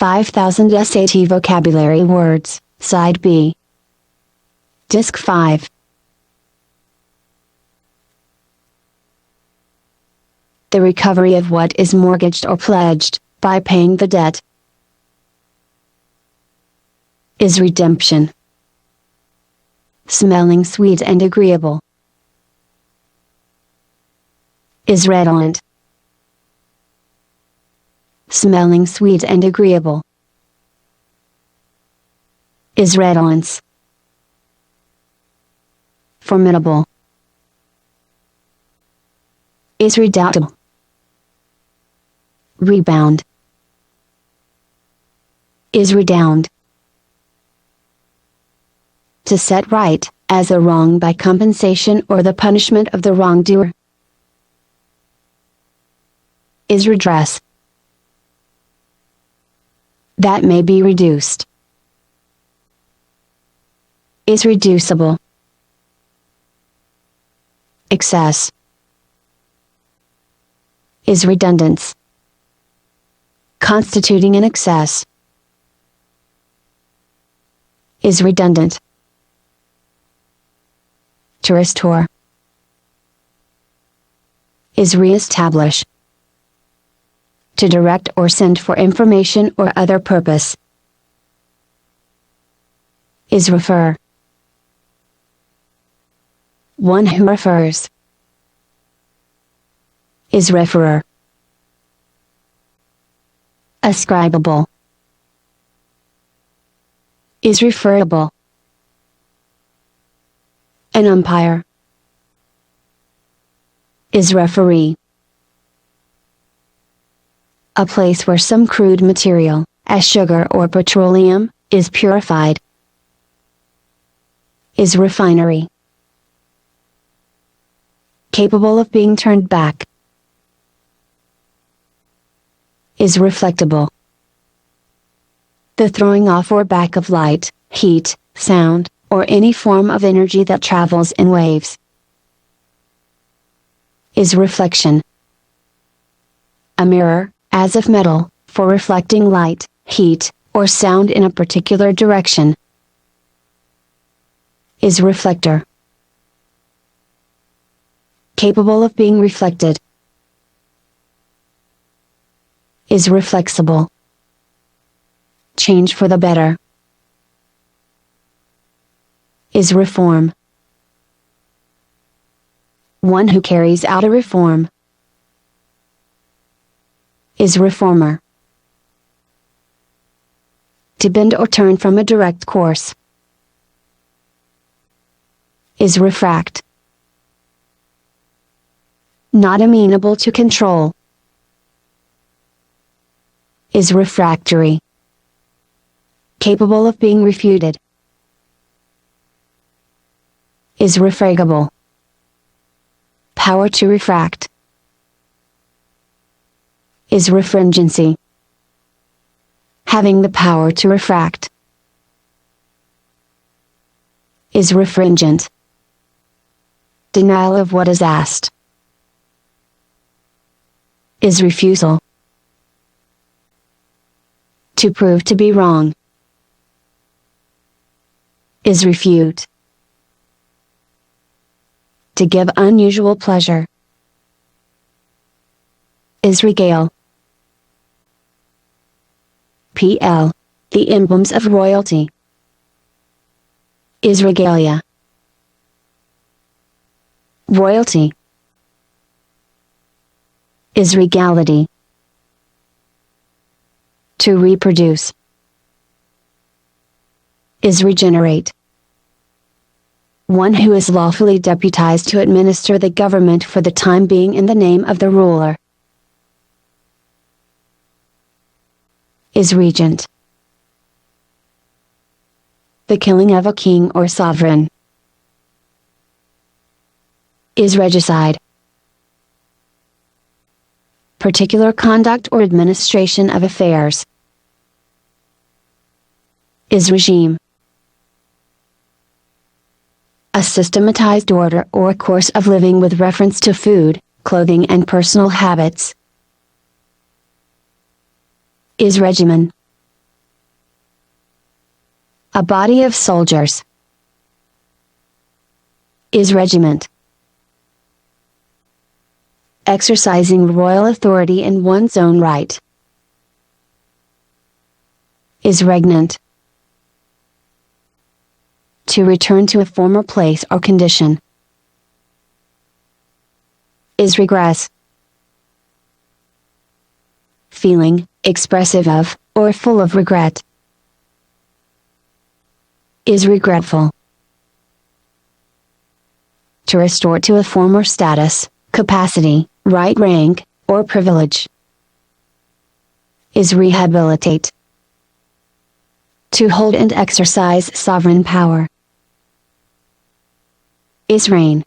5000 SAT Vocabulary Words, Side B. Disc 5. The recovery of what is mortgaged or pledged, by paying the debt, is redemption. Smelling sweet and agreeable, is redolent. Smelling sweet and agreeable, is redolence. Formidable, is redoubtable. Rebound, is redound. To set right, as a wrong by compensation or the punishment of the wrongdoer, is redress. That may be reduced, is reducible. Excess, is redundance. Constituting an excess, is redundant. To restore, is re-establish. To direct or send for information or other purpose, is refer. One who refers, is referer. Ascribable, is referable. An umpire, is referee. A place where some crude material, as sugar or petroleum, is purified, is refinery. Capable of being turned back, is reflectable. The throwing off or back of light, heat, sound, or any form of energy that travels in waves, is reflection. A mirror, as of metal, for reflecting light, heat, or sound in a particular direction, is reflector. Capable of being reflected, is reflexible. Change for the better, is reform. One who carries out a reform, is reformer. To bend or turn from a direct course, is refract. Not amenable to control, is refractory. Capable of being refuted, is refragable. Power to refract, is refringency. Having the power to refract, is refringent. Denial of what is asked, is refusal. To prove to be wrong, is refute. To give unusual pleasure, is regale. PL. The emblems of royalty, is regalia. Royalty, is regality. To reproduce, is regenerate. One who is lawfully deputized to administer the government for the time being in the name of the ruler, is regent. The killing of a king or sovereign, is regicide. Particular conduct or administration of affairs, is regime. A systematized order or course of living with reference to food, clothing and personal habits, is regimen. A body of soldiers. Is regiment. Exercising royal authority in one's own right. Is regnant. To return to a former place or condition. Is regress. Feeling, expressive of, or full of regret. Is regretful. To restore to a former status, capacity, right rank, or privilege. Is rehabilitate. To hold and exercise sovereign power. Is reign.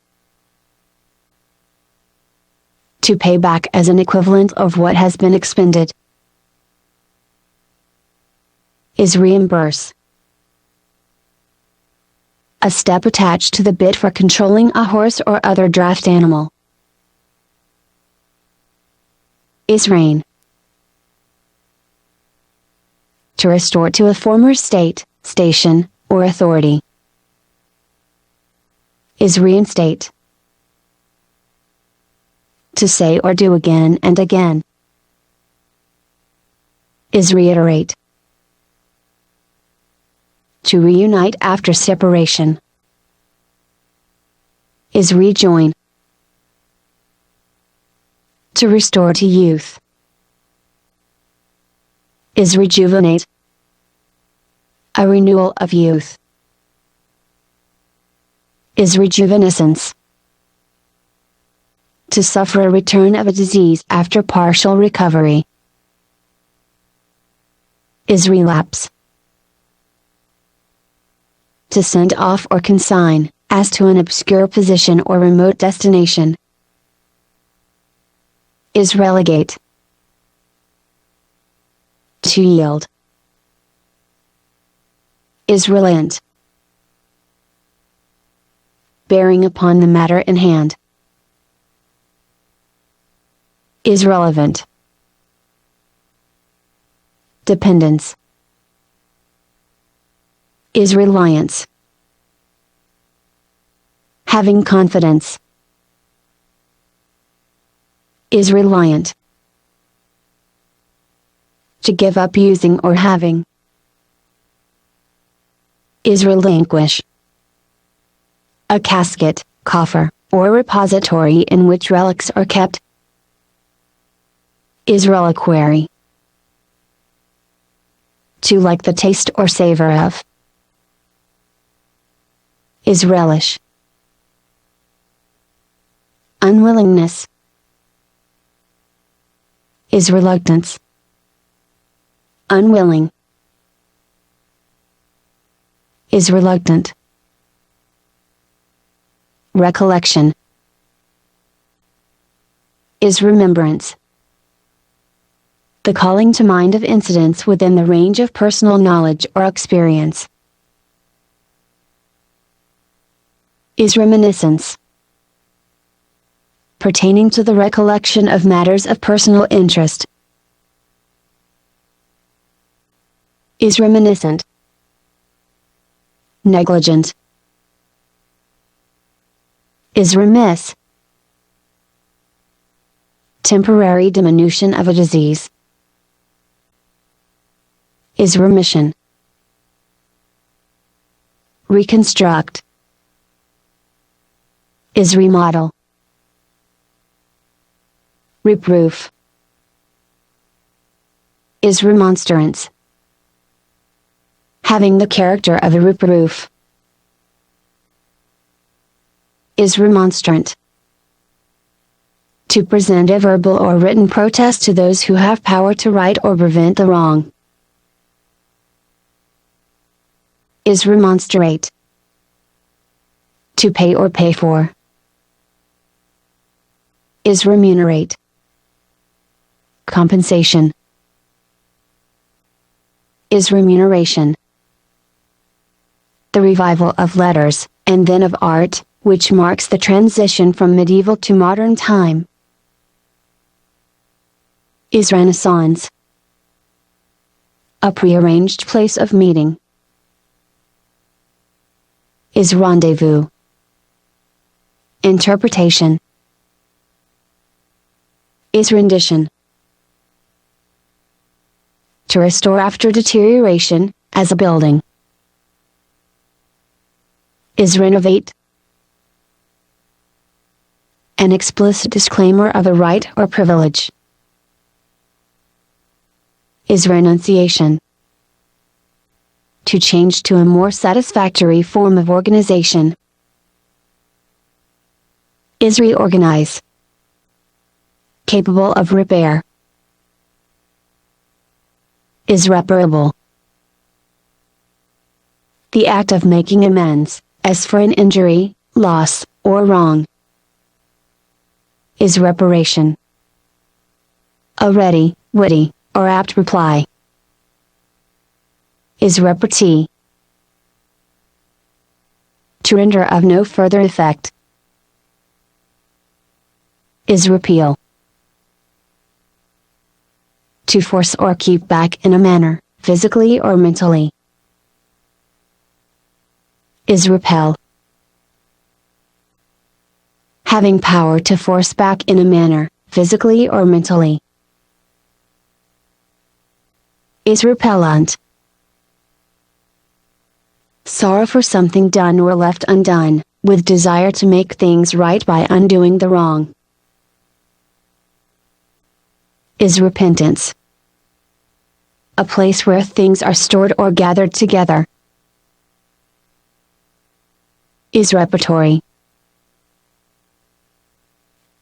To pay back as an equivalent of what has been expended. Is reimburse. A step attached to the bit for controlling a horse or other draft animal. Is reign. To restore to a former state, station, or authority. Is reinstate. To say or do again and again. Is reiterate. To reunite after separation. Is rejoin. To restore to youth. Is rejuvenate. A renewal of youth. Is rejuvenescence. To suffer a return of a disease after partial recovery. Is relapse. To send off or consign, as to an obscure position or remote destination. Is relegate. To yield. Is relent. Bearing upon the matter in hand. Is relevant. Dependence. Is reliance. Having confidence. Is reliant. To give up using or having. Is relinquish. A casket, coffer, or repository in which relics are kept. Is reliquary. To like the taste or savor of. Is relish. Unwillingness. Is reluctance. Unwilling. Is reluctant. Recollection. Is remembrance. The calling to mind of incidents within the range of personal knowledge or experience. Is reminiscence. Pertaining to the recollection of matters of personal interest. Is reminiscent. Negligent. Is remiss. Temporary diminution of a disease. Is remission. Reconstruct. Is remodel. Reproof. Is remonstrance. Having the character of a reproof. Is remonstrant. To present a verbal or written protest to those who have power to right or prevent the wrong. Is remonstrate. To pay or pay for. Is remunerate. Compensation. Is remuneration. The revival of letters, and then of art, which marks the transition from medieval to modern time. Is Renaissance. A prearranged place of meeting. Is rendezvous. Interpretation. Is rendition. To restore after deterioration, as a building. Is renovate. An explicit disclaimer of a right or privilege. Is renunciation. To change to a more satisfactory form of organization. Is reorganize. Capable of repair. Is reparable. The act of making amends, as for an injury, loss, or wrong. Is reparation. A ready, witty, or apt reply. Is repartee. To render of no further effect. Is repeal. To force or keep back in a manner, physically or mentally. Is repel. Having power to force back in a manner, physically or mentally. Is repellent. Sorrow for something done or left undone, with desire to make things right by undoing the wrong. Is repentance. A place where things are stored or gathered together. Is repertory.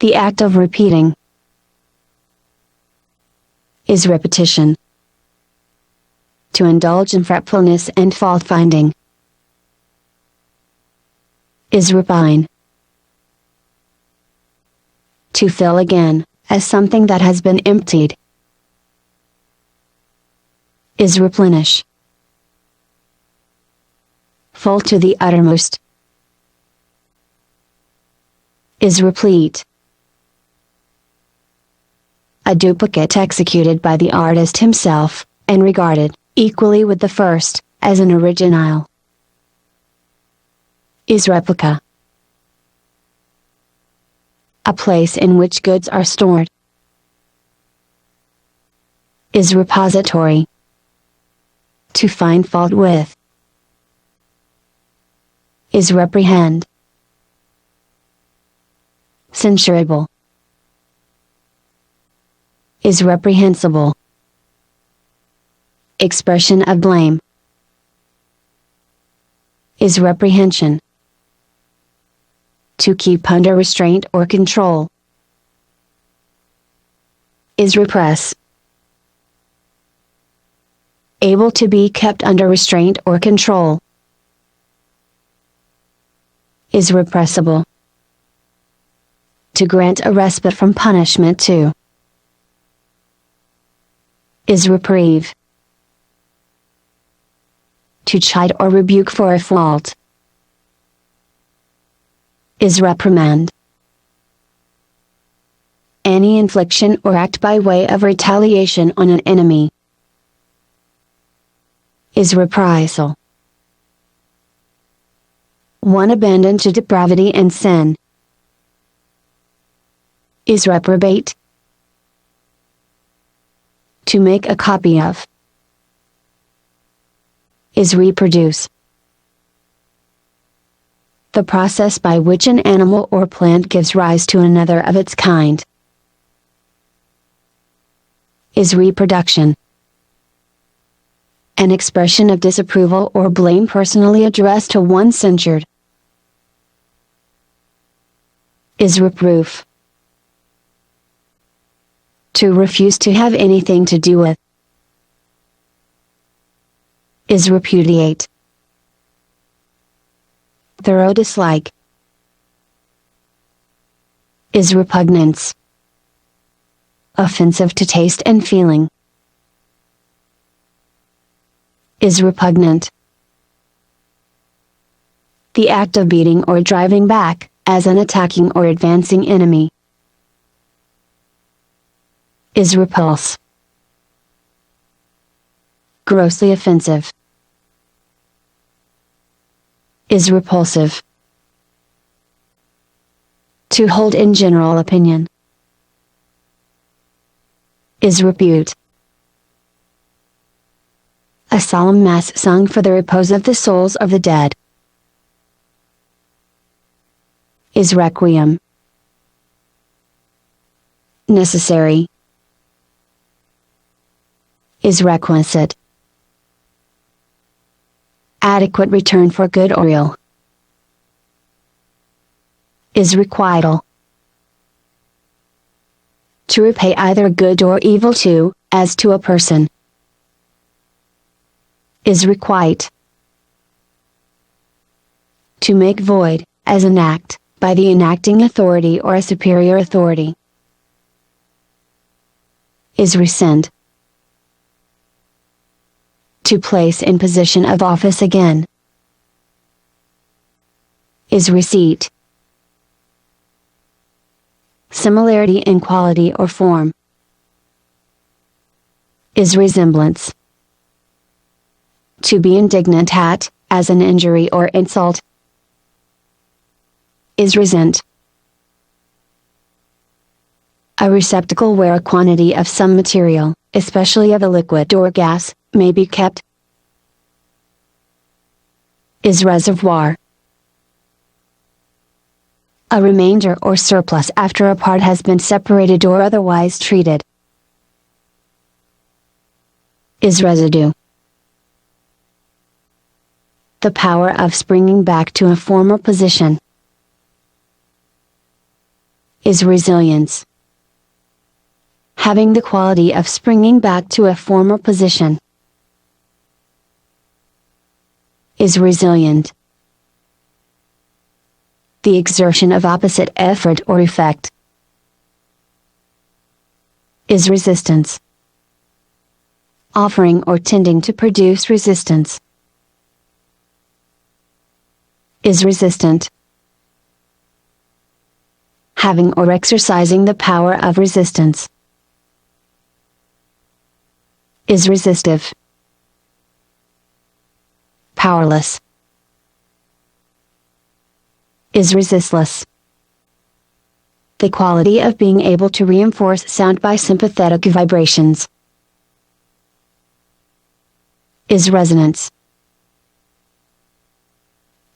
The act of repeating. Is repetition. To indulge in fretfulness and fault-finding. Is repine. To fill again, as something that has been emptied. Is replenish. Full to the uttermost. Is replete. A duplicate executed by the artist himself, and regarded, equally with the first, as an original. Is replica. A place in which goods are stored. Is repository. To find fault with. Is reprehend. Censurable. Is reprehensible. Expression of blame. Is reprehension. To keep under restraint or control. Is repress. Able to be kept under restraint or control. Is repressible. To grant a respite from punishment to. Is reprieve. To chide or rebuke for a fault. Is reprimand. Any infliction or act by way of retaliation on an enemy. Is reprisal. One abandoned to depravity and sin. Is reprobate. To make a copy of. Is reproduce. The process by which an animal or plant gives rise to another of its kind. Is reproduction. An expression of disapproval or blame personally addressed to one censured. Is reproof. To refuse to have anything to do with. Is repudiate. Thorough dislike. Is repugnance. Offensive to taste and feeling. Is repugnant. The act of beating or driving back, as an attacking or advancing enemy. Is repulse. Grossly offensive. Is repulsive. To hold in general opinion. Is repute. A solemn mass sung for the repose of the souls of the dead. Is requiem. Necessary. Is requisite. Adequate return for good or ill. Is requital. To repay either good or evil to, as to a person. Is requite. To make void, as an act, by the enacting authority or a superior authority. Is rescind. To place in position of office again. Is receipt. Similarity in quality or form. Is resemblance. To be indignant at, as an injury or insult. Is resent. A receptacle where a quantity of some material, especially of a liquid or gas, may be kept. Is reservoir. A remainder or surplus after a part has been separated or otherwise treated. Is residue. The power of springing back to a former position. Is resilience. Having the quality of springing back to a former position. Is resilient. The exertion of opposite effort or effect. Is resistance. Offering or tending to produce resistance. Is resistant. Having or exercising the power of resistance. Is resistive. Powerless. Is resistless. The quality of being able to reinforce sound by sympathetic vibrations. Is resonance.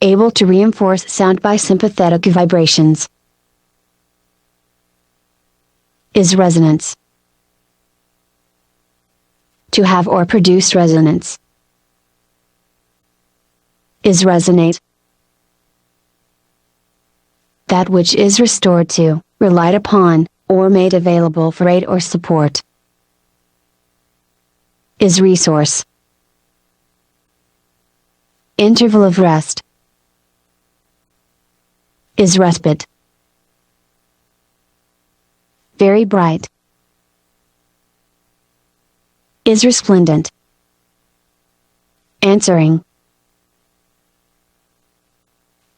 Able to reinforce sound by sympathetic vibrations. Is resonance. To have or produce resonance. Is resonate. That which is restored to, relied upon, or made available for aid or support. Is resource. Interval of rest. Is respite. Very bright. Is resplendent. Answering.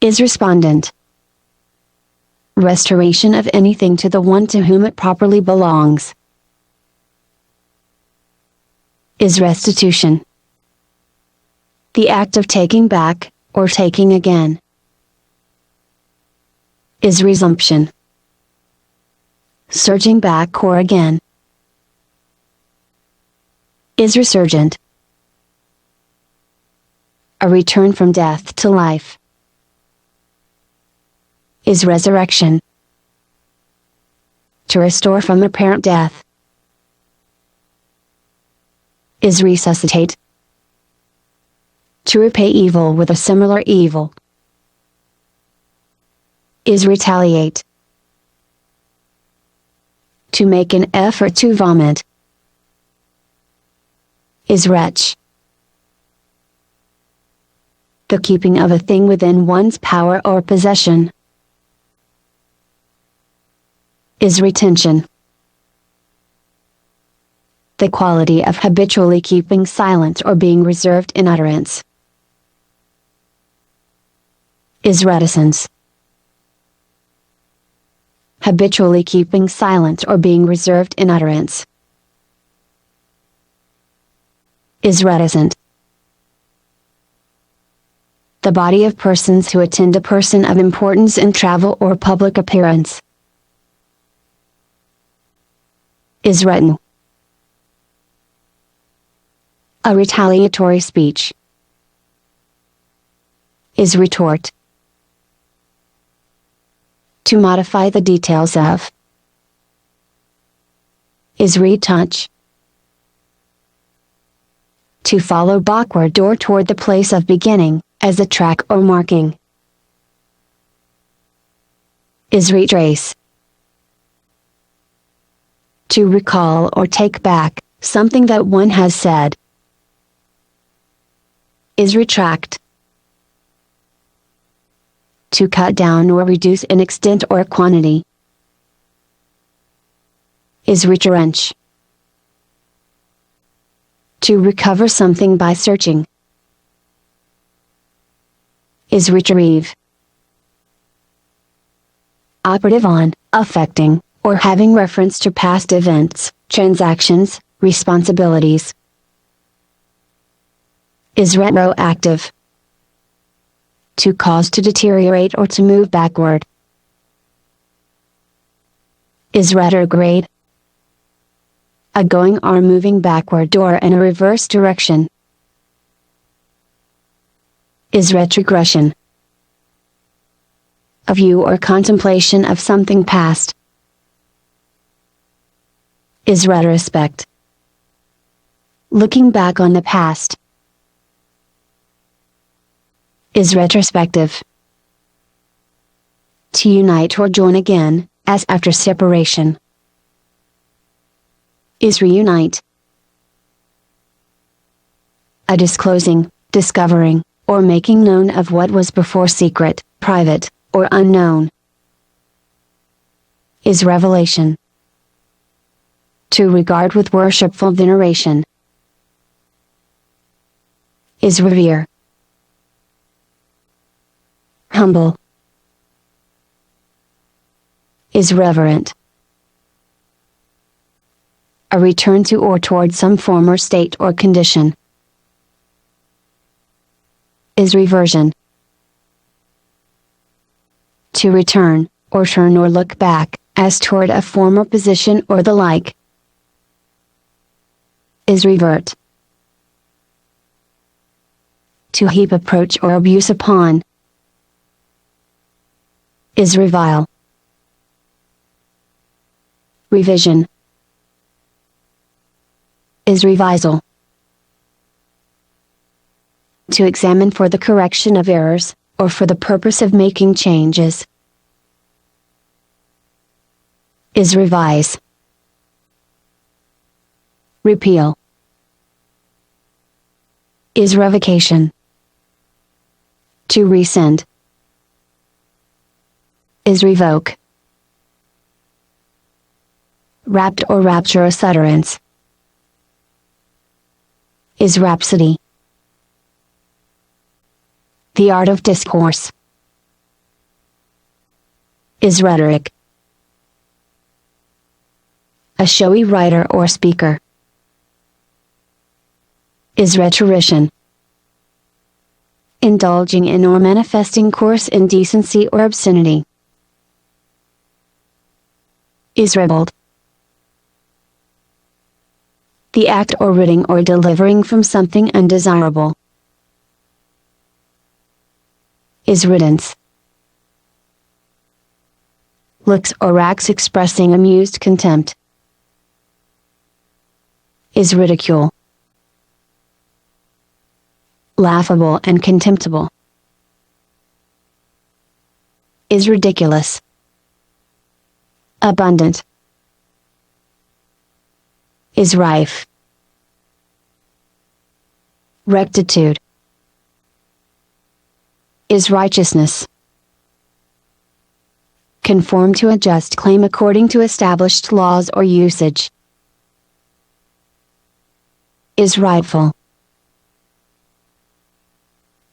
Is respondent. Restoration of anything to the one to whom it properly belongs. Is restitution. The act of taking back, or taking again. Is resumption. Surging back or again. Is resurgent. A return from death to life. Is resurrection. To restore from apparent death. Is resuscitate. To repay evil with a similar evil. Is retaliate. To make an effort to vomit. Is wretch. The keeping of a thing within one's power or possession. Is retention. The quality of habitually keeping silent or being reserved in utterance. Is reticence. Habitually keeping silent or being reserved in utterance. Is reticent. the body of persons who attend a person of importance in travel or public appearance. Is retin. A retaliatory speech. Is retort. To modify the details of. Is retouch. To follow backward or toward the place of beginning, as a track or marking. Is retrace. To recall or take back, something that one has said. Is retract. To cut down or reduce in extent or quantity. Is retrench. To recover something by searching. Is retrieve. Operative on, affecting, or having reference to past events, transactions, responsibilities. Is retroactive. To cause to deteriorate or to move backward. Is retrograde. A going or moving backward or in a reverse direction. Is retrogression. A view or contemplation of something past. Is retrospect. Looking back on the past. Is retrospective. To unite or join again, as after separation. Is reunite. A disclosing, discovering, or making known of what was before secret, private, or unknown. Is revelation. To regard with worshipful veneration. Is revere. Humble. Is reverent. A return to or toward some former state or condition. Is reversion. To return, or turn or look back, as toward a former position or the like. Is revert. To heap approach or abuse upon. Is revile. Revision. Is revisal. To examine for the correction of errors, or for the purpose of making changes. Is revise. Repeal. Is revocation. To rescind. Is revoke. Rapt or rapturous utterance. Is rhapsody. The art of discourse. Is rhetoric. A showy writer or speaker. Is rhetorician. Indulging in or manifesting coarse indecency or obscenity. Is ribald. The act or ridding or delivering from something undesirable. Is riddance. Looks or acts expressing amused contempt. Is ridicule. Laughable and contemptible. Is ridiculous. Abundant. Is rife. Rectitude. Is righteousness. Conform to a just claim according to established laws or usage. Is rightful.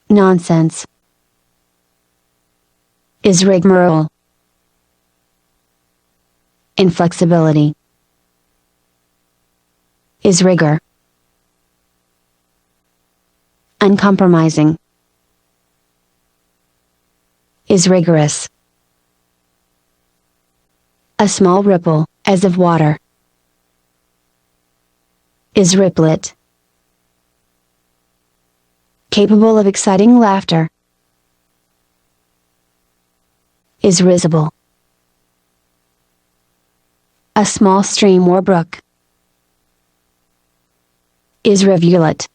Nonsense. Is rigmarole. Inflexibility. Is rigor. Uncompromising. is rigorous. A small ripple, as of water, is ripplet. Capable of exciting laughter, is risible. A small stream or brook is rivulet.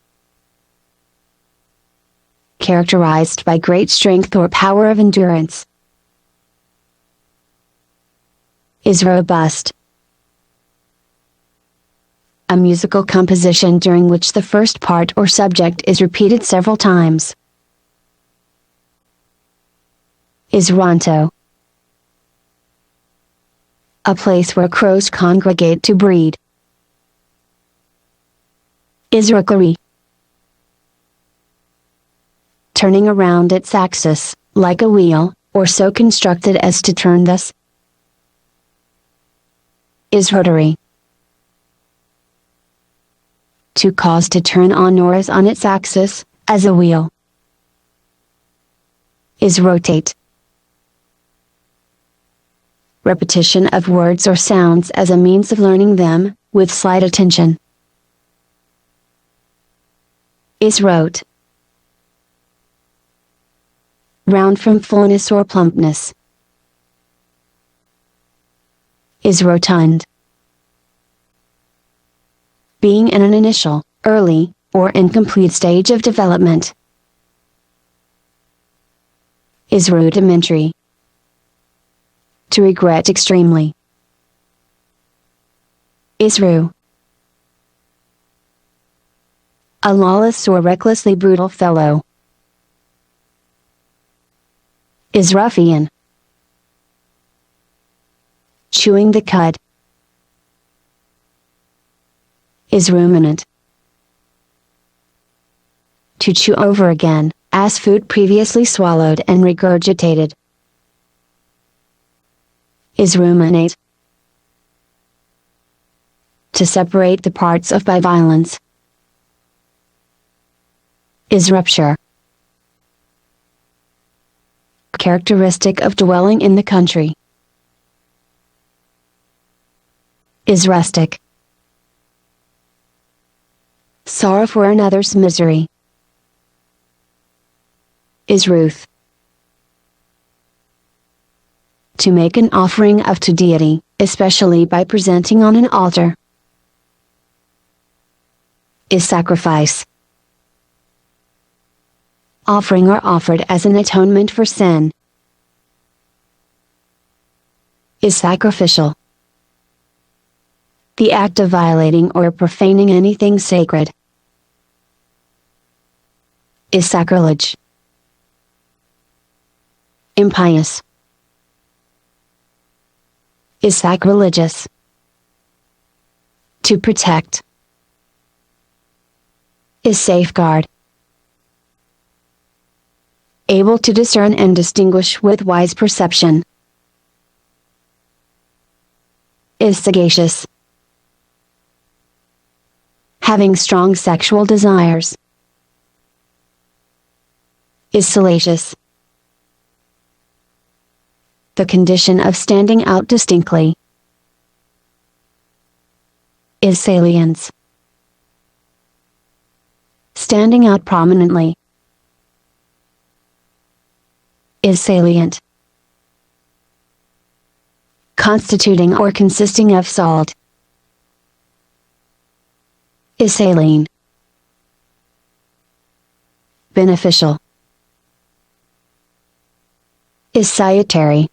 Characterized by great strength or power of endurance, is robust. A musical composition during which the first part or subject is repeated several times, is ronto. A place where crows congregate to breed, is rookery. Turning around its axis, like a wheel, or so constructed as to turn thus, is rotary. To cause to turn on or is on its axis, as a wheel, is rotate. Repetition of words or sounds as a means of learning them, with slight attention, is rote. Round from fullness or plumpness, is rotund. Being in an initial, early, or incomplete stage of development, is rudimentary. To regret extremely, is rue. A lawless or recklessly brutal fellow, is ruffian. Chewing the cud, is ruminant. To chew over again, as food previously swallowed and regurgitated, is ruminate. To separate the parts of by violence, is rupture. Characteristic of dwelling in the country, is rustic. Sorrow for another's misery, is ruth. To make an offering of to deity, especially by presenting on an altar, is sacrifice. Offering or offered as an atonement for sin, is sacrificial. The act of violating or profaning anything sacred, is sacrilege. Impious, is sacrilegious. To protect, is safeguard. Able to discern and distinguish with wise perception, is sagacious. Having strong sexual desires, is salacious. The condition of standing out distinctly, is salience. Standing out prominently, is salient. Constituting or consisting of salt, is saline. Beneficial, is salutary.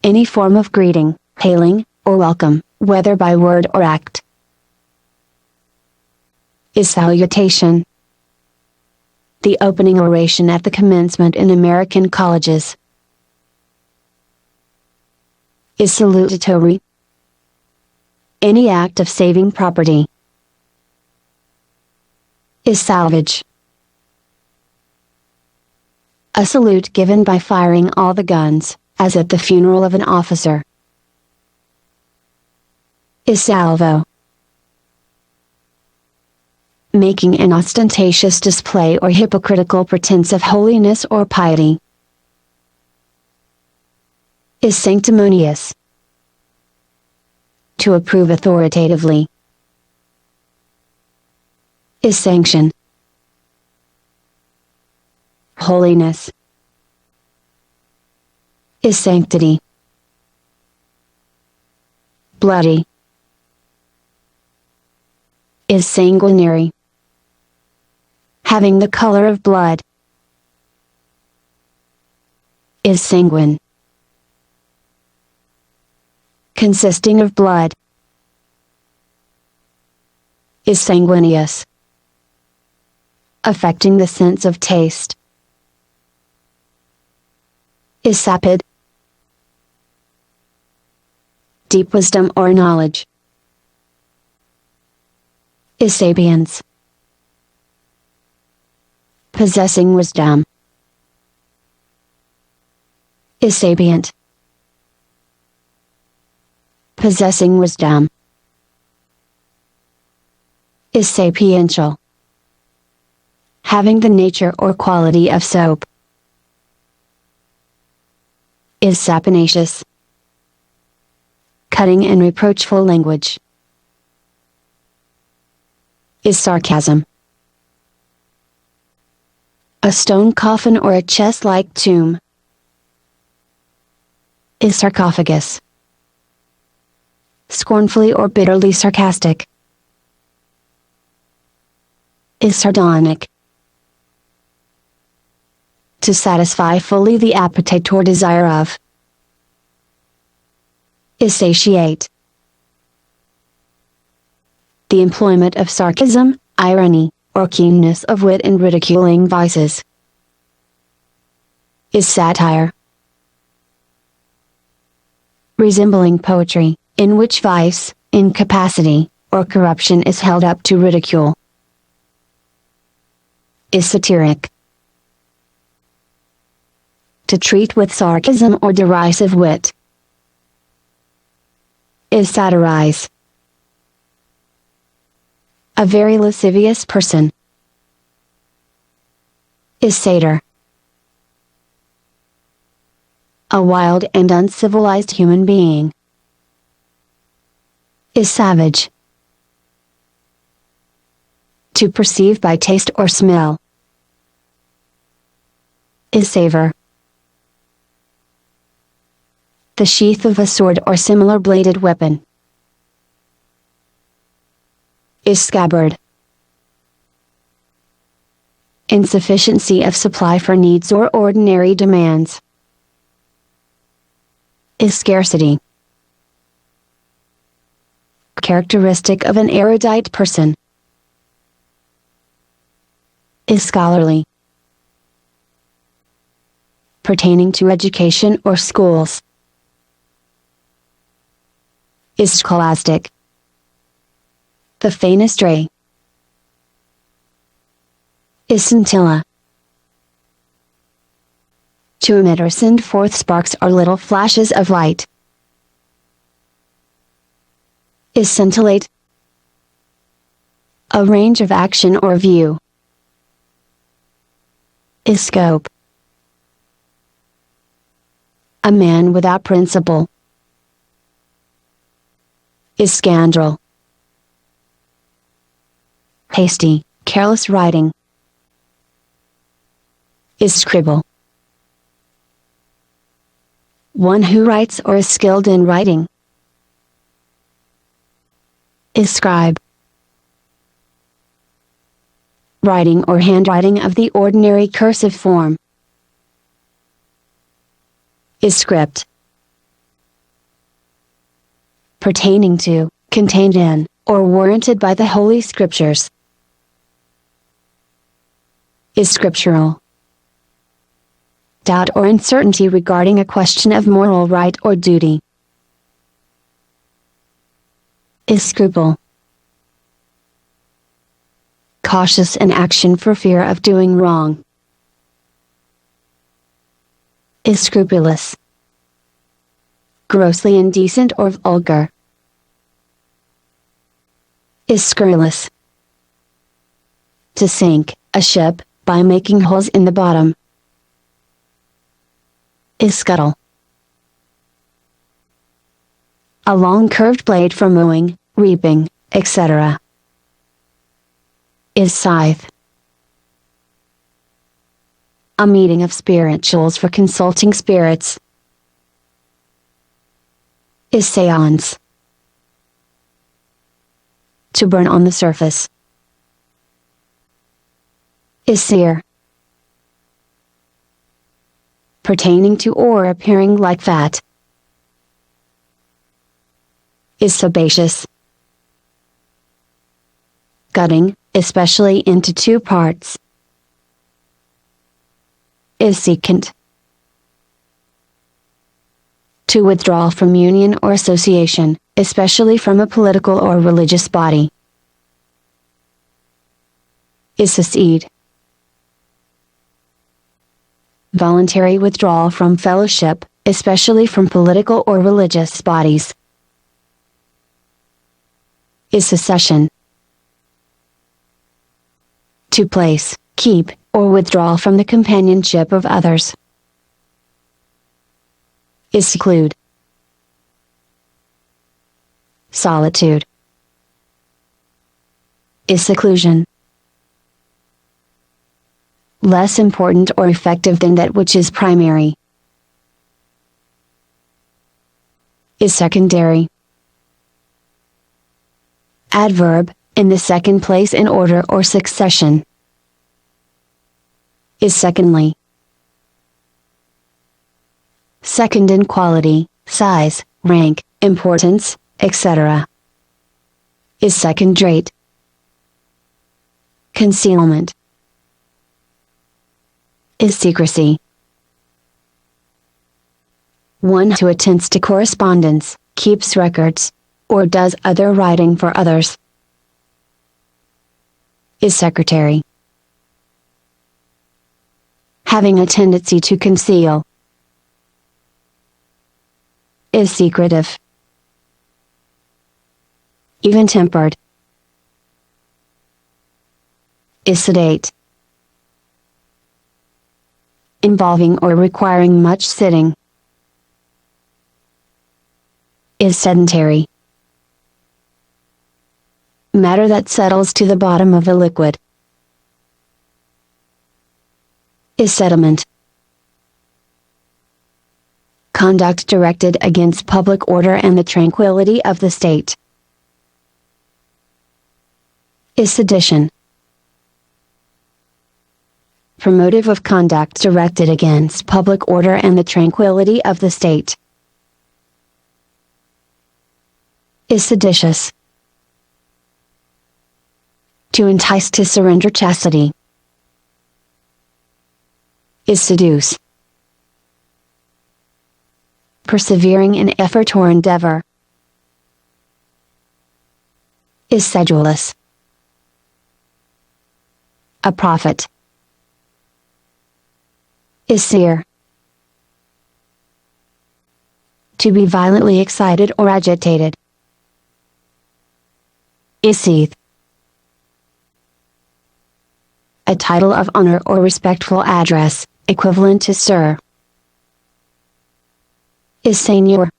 Any form of greeting, hailing, or welcome, whether by word or act, is salutation. The opening oration at the commencement in American colleges, is salutatory. Any act of saving property, is salvage. A salute given by firing all the guns, as at the funeral of an officer, is salvo. making an ostentatious display or hypocritical pretense of holiness or piety. Is sanctimonious. To approve authoritatively. Is sanction. Holiness. Is sanctity. Bloody. Is sanguinary. Having the color of blood. Is sanguine. Consisting of blood. Is sanguineous. Affecting the sense of taste. Is sapid. Deep wisdom or knowledge. Is sapiens. Possessing wisdom. Is sapient. Possessing wisdom. Is sapiential. Having the nature or quality of soap. Is saponaceous. Cutting and reproachful language. Is sarcasm. A stone coffin or a chest-like tomb. Is sarcophagus. Scornfully or bitterly sarcastic. Is sardonic. To satisfy fully the appetite or desire of. Is satiate. The employment of sarcasm, irony, or keenness of wit in ridiculing vices. Is satire. Resembling poetry, in which vice, incapacity, or corruption is held up to ridicule. Is satiric. To treat with sarcasm or derisive wit. Is satirize. A very lascivious person. Is satyr. A wild and uncivilized human being. Is savage. To perceive by taste or smell. Is savor. The sheath of a sword or similar bladed weapon. Is scabbard. Insufficiency of supply for needs or ordinary demands. Is scarcity. Characteristic of an erudite person. Is scholarly. Pertaining to education or schools. Is scholastic. The faintest ray. Is scintilla. To emit or send forth sparks or little flashes of light. Is scintillate. A range of action or view. Is scope. A man without principle. Is scoundrel. Hasty, careless writing. Is scribble. One who writes or is skilled in writing. Is scribe. Writing or handwriting of the ordinary cursive form. Is script. Pertaining to, contained in, or warranted by the Holy Scriptures. Is scriptural. Doubt or uncertainty regarding a question of moral right or duty. Is scruple. Cautious in action for fear of doing wrong. Is scrupulous. Grossly indecent or vulgar. Is scurrilous. to sink a ship by making holes in the bottom. Is scuttle. A long curved blade for mowing, reaping, etc. Is scythe. A meeting of spirituals for consulting spirits. Is seance. To burn on the surface. Is sear. Pertaining to or appearing like fat. Is sebaceous. Gutting, especially into two parts. Is secant. To withdraw from union or association, especially from a political or religious body. Is secede. Voluntary withdrawal from fellowship, especially from political or religious bodies. Is secession. To place, keep, or withdraw from the companionship of others. Is seclude. Solitude. Is seclusion. Less important or effective than that which is primary. Is secondary. Adverb, in the second place in order or succession. Is secondly. Second in quality, size, rank, importance, etc. Is second-rate. Concealment. Is secrecy. One who attends to correspondence, keeps records, or does other writing for others. Is secretary. Having a tendency to conceal. Is secretive. Even-tempered. Is sedate. Involving or requiring much sitting. Is sedentary. Matter that settles to the bottom of a liquid. Is sediment. Conduct directed against public order and the tranquility of the state. Is sedition. Promotive of conduct directed against public order and the tranquility of the state. Is seditious. To entice to surrender chastity. Is seduce. Persevering in effort or endeavor. Is sedulous. A prophet. Is seer. To be violently excited or agitated. Is seethe. A title of honor or respectful address, equivalent to sir. Is seigneur.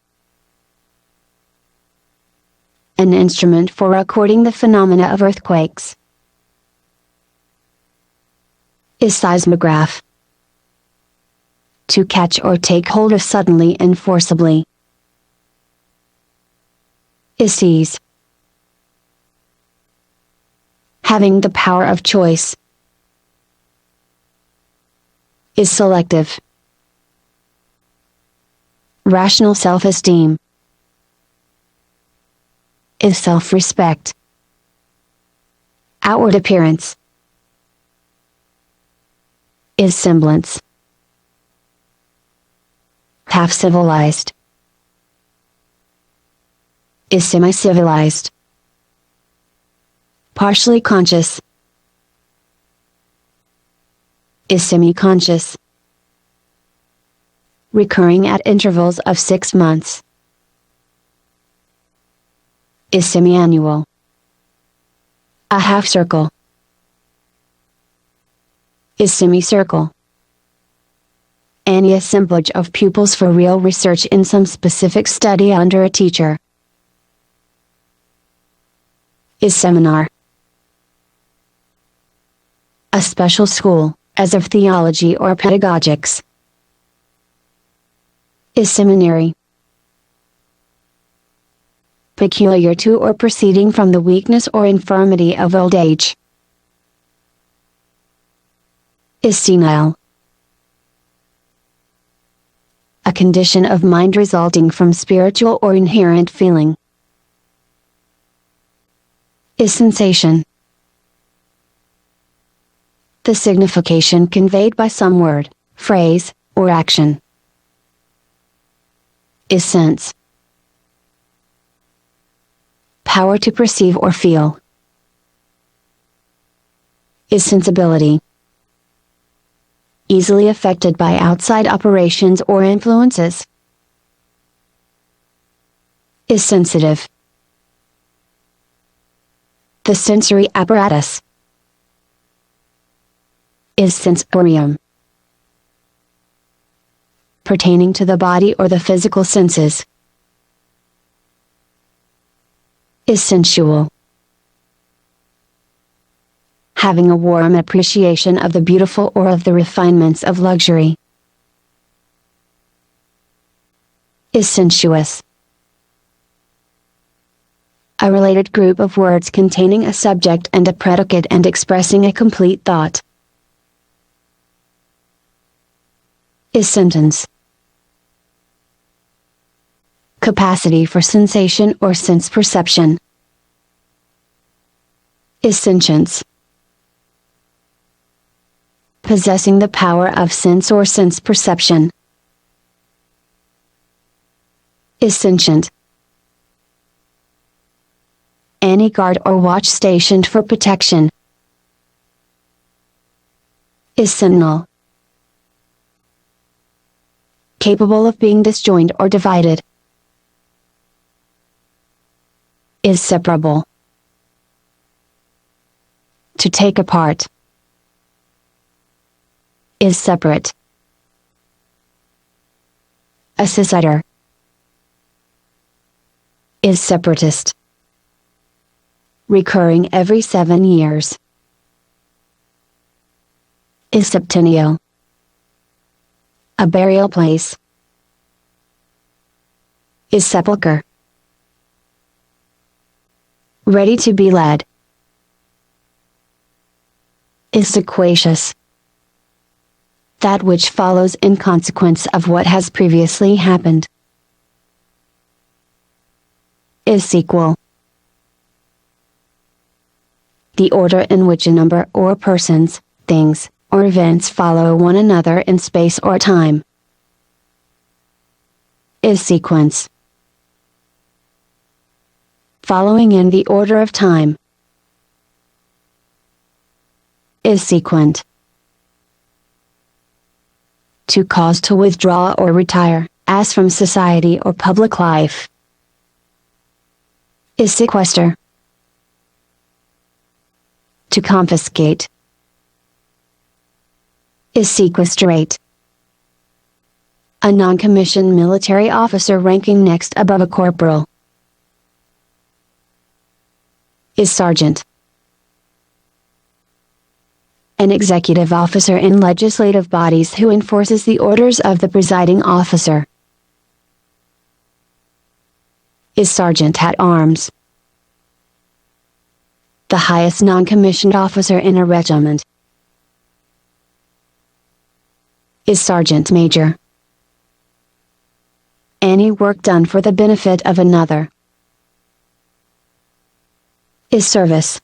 An instrument for recording the phenomena of earthquakes. Is seismograph. To catch or take hold of suddenly and forcibly. Is seize. Having the power of choice. Is selective. Rational self-esteem. Is self-respect. Outward appearance. Is semblance. Half civilized. Is semi-civilized. Partially conscious. Is semi-conscious. Recurring at intervals of 6 months. Is semi-annual. A half circle. is semicircle. Any assemblage of pupils for real research in some specific study under a teacher is seminar. A special school, as of theology or pedagogics, is seminary. Peculiar to or proceeding from the weakness or infirmity of old age is senile. A condition of mind resulting from spiritual or inherent feeling is sensation. The signification conveyed by some word, phrase, or action is sense. Power to perceive or feel is sensibility. Easily affected by outside operations or influences is sensitive. The sensory apparatus is sensorium. Pertaining to the body or the physical senses is sensual. Having a warm appreciation of the beautiful or of the refinements of luxury is sensuous. A related group of words containing a subject and a predicate and expressing a complete thought is sentence. Capacity for sensation or sense perception is sentience. Possessing the power of sense or sense perception is sentient. Any guard or watch stationed for protection is sentinel. Capable of being disjoined or divided is separable. To take apart is separate. A seceder is separatist. Recurring every 7 years is septennial. A burial place is sepulcher. Ready to be led is sequacious. That which follows in consequence of what has previously happened is sequel. The order in which a number or persons, things, or events follow one another in space or time is sequence. Following in the order of time is sequent. To cause to withdraw or retire, as from society or public life, is sequester. To confiscate is sequestrate. A non-commissioned military officer ranking next above a corporal is sergeant. An executive officer in legislative bodies who enforces the orders of the presiding officer is sergeant at arms. The highest non-commissioned officer in a regiment is sergeant major. Any work done for the benefit of another is service.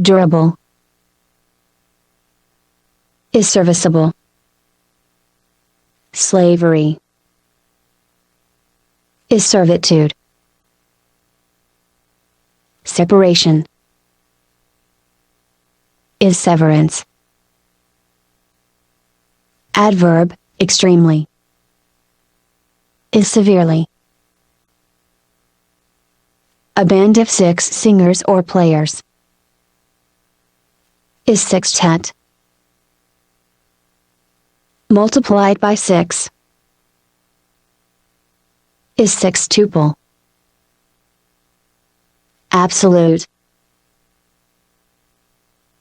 Durable is serviceable. Slavery is servitude. Separation is severance. Adverb, extremely, is severely. A band of 6 singers or players is sextet. Multiplied by 6 is sextuple. Absolute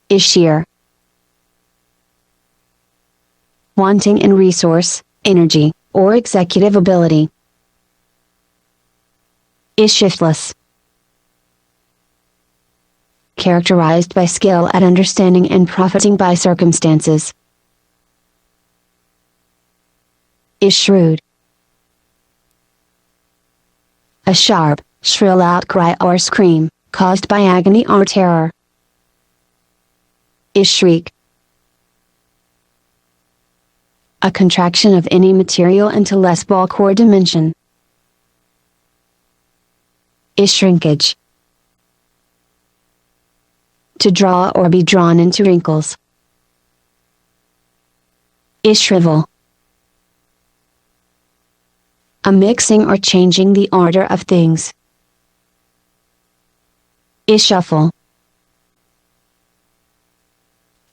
is sheer. Wanting in resource, energy, or executive ability is shiftless. Characterized by skill at understanding and profiting by circumstances is shrewd. A sharp, shrill outcry or scream, caused by agony or terror is shriek. A contraction of any material into less bulk or dimension is shrinkage. To draw or be drawn into wrinkles is shrivel. A mixing or changing the order of things is shuffle.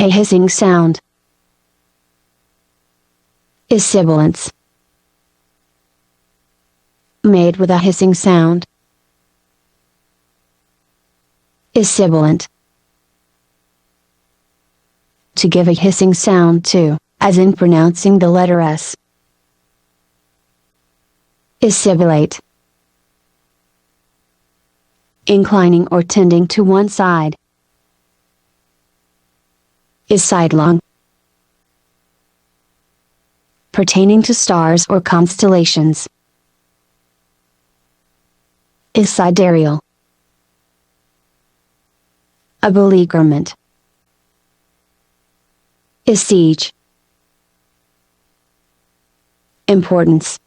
A hissing sound is sibilance. Made with a hissing sound is sibilant. To give a hissing sound to, as in pronouncing the letter S, is sibilate. Inclining or tending to one side is sidelong. Pertaining to stars or constellations is sidereal. A beleaguerment is siege. Importance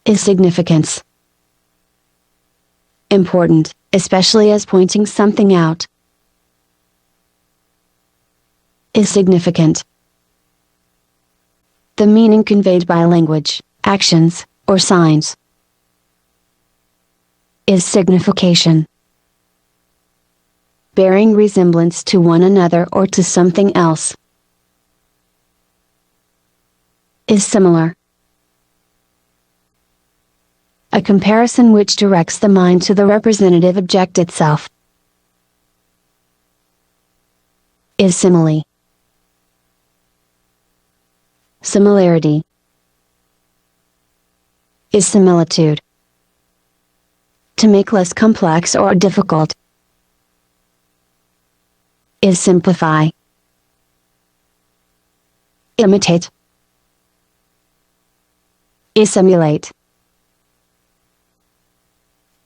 is significance. Important, especially as pointing something out, is significant. The meaning conveyed by language, actions, or signs is signification. Bearing resemblance to one another or to something else is similar. A comparison which directs the mind to the representative object itself is simile. Similarity is similitude. To make less complex or difficult is simplify. Imitate is simulate.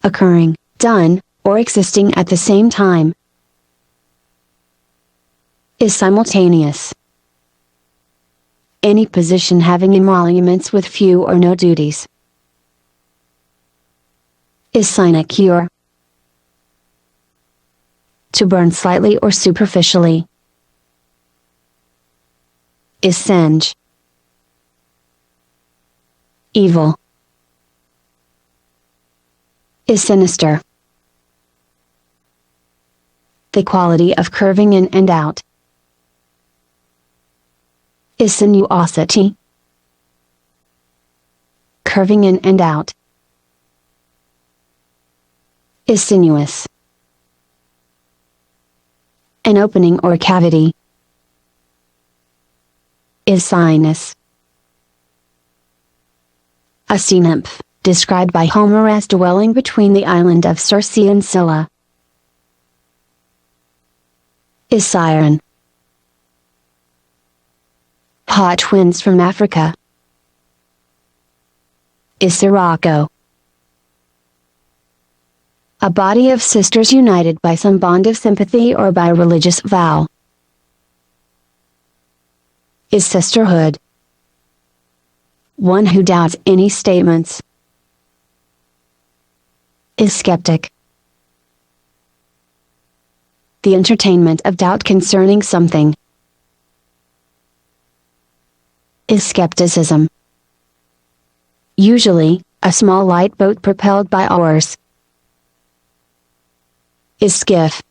Occurring, done, or existing at the same time is simultaneous. Any position having emoluments with few or no duties is sinecure. To burn slightly or superficially is singe. Evil is sinister. The quality of curving in and out is sinuosity. Curving in and out is sinuous. An opening or cavity is sinus. A sea nymph, described by Homer as dwelling between the island of Circe and Scylla, is siren. Hot twins from Africa is sirocco. A body of sisters united by some bond of sympathy or by religious vow is sisterhood. One who doubts any statements is skeptic. The entertainment of doubt concerning something is skepticism. Usually, a small light boat propelled by oars is skiff.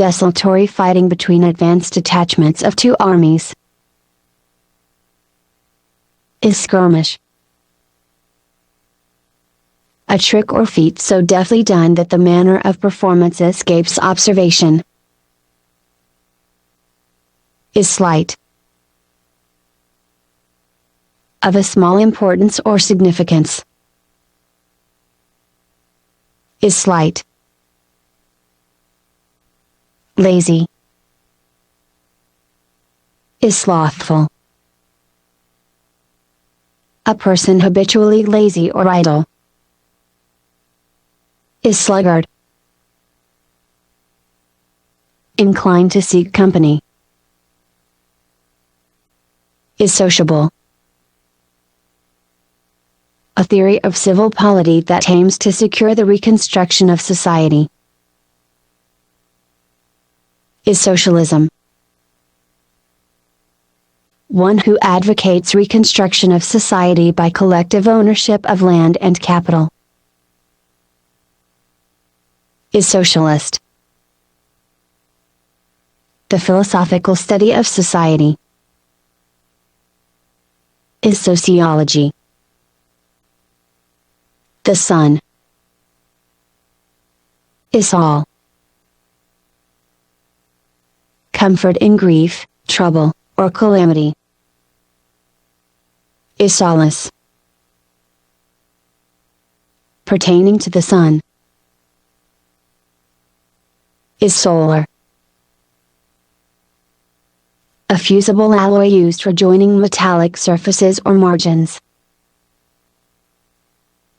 Desultory fighting between advanced detachments of two armies. Is skirmish. A trick or feat so deftly done that the manner of performance escapes observation. Is slight. Of a small importance or significance. Is slight. Lazy. Is slothful. A person habitually lazy or idle. Is sluggard. Inclined to seek company. Is sociable. A theory of civil polity that aims to secure the reconstruction of society. Is socialism. One who advocates reconstruction of society by collective ownership of land and capital. Is socialist. The philosophical study of society. Is sociology. The sun. Is all. Comfort in grief, trouble, or calamity. Is solace. Pertaining to the sun. Is solar. A fusible alloy used for joining metallic surfaces or margins.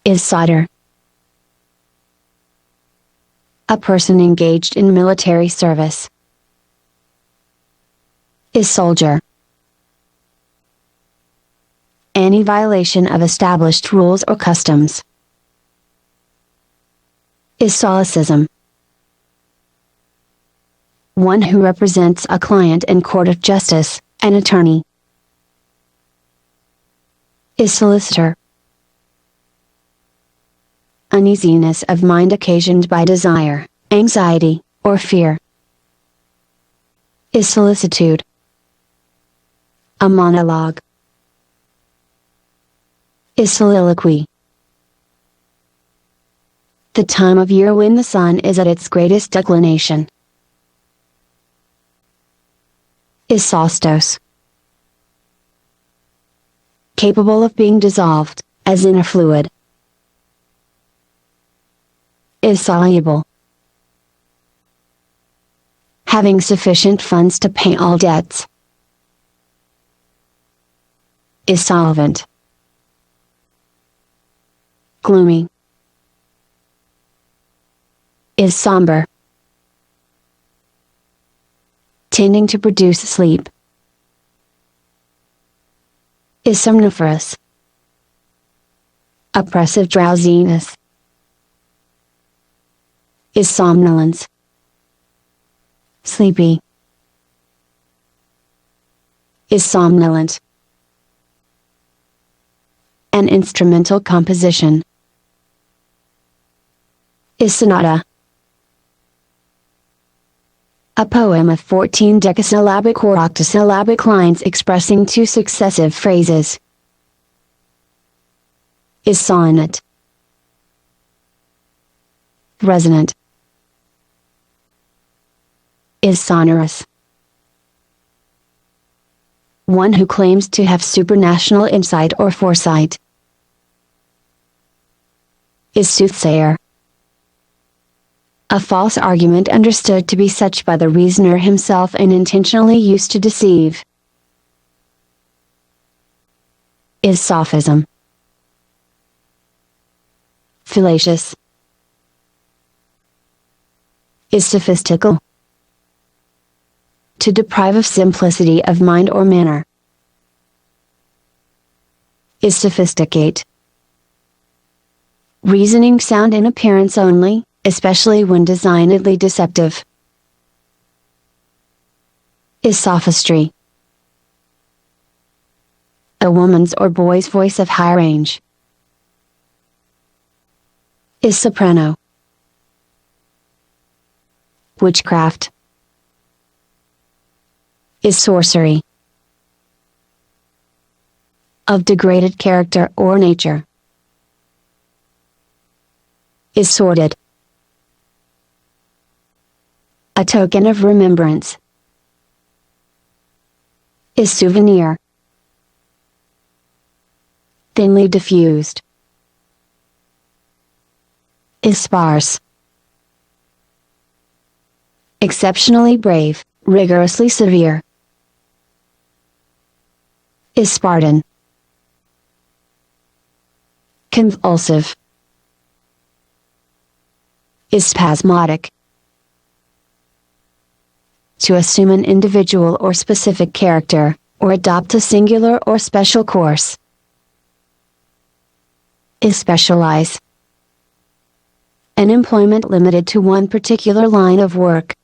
Is solder. A person engaged in military service. Is soldier. Any violation of established rules or customs. Is solecism. One who represents a client in court of justice, an attorney. Is solicitor. Uneasiness of mind occasioned by desire, anxiety, or fear. Is solicitude. A monologue. Is soliloquy. The time of year when the sun is at its greatest declination. Is solstos. Capable of being dissolved, as in a fluid. Is soluble. Having sufficient funds to pay all debts. Is solvent. Gloomy. Is somber. Tending to produce sleep. Is somniferous. Oppressive drowsiness. Is somnolence. Sleepy. Is somnolent. An instrumental composition. Is sonata. A poem of 14 decasyllabic or octosyllabic lines expressing two successive phrases. Is sonnet. Resonant. Is sonorous. One who claims to have supranational insight or foresight. Is soothsayer. A false argument understood to be such by the reasoner himself and intentionally used to deceive. Is sophism. Fallacious. Is sophistical. To deprive of simplicity of mind or manner. Is sophisticate. Reasoning sound in appearance only, especially when designedly deceptive. Is sophistry. A woman's or boy's voice of high range. Is soprano. Witchcraft. is sorcery. Of degraded character or nature, is sordid. A token of remembrance, is souvenir. Thinly diffused, is sparse. Exceptionally brave, rigorously severe, is Spartan. Convulsive, is spasmodic. To assume an individual or specific character, or adopt a singular or special course, is specialize. An employment limited to one particular line of work,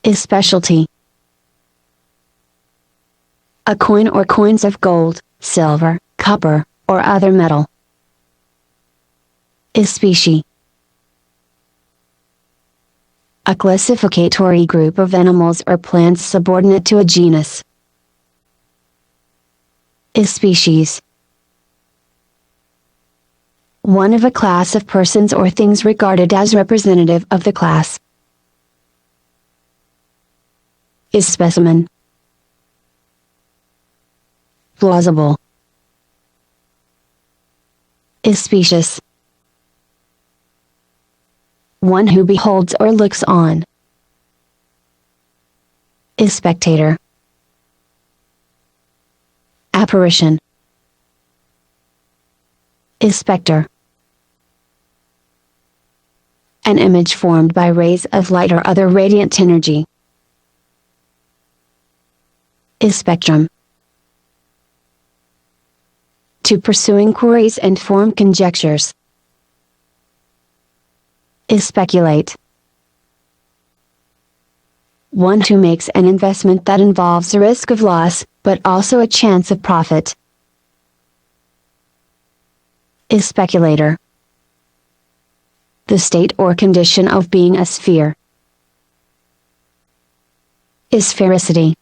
is specialty. A coin or coins of gold, silver, copper, or other metal, is specie. A classificatory group of animals or plants subordinate to a genus, is species. One of a class of persons or things regarded as representative of the class, is specimen. Plausible, is specious. One who beholds or looks on, is spectator. Apparition, is specter. An image formed by rays of light or other radiant energy, is spectrum. To pursue inquiries and form conjectures, is speculate. One who makes an investment that involves a risk of loss, but also a chance of profit, is speculator. The state or condition of being a sphere, is sphericity.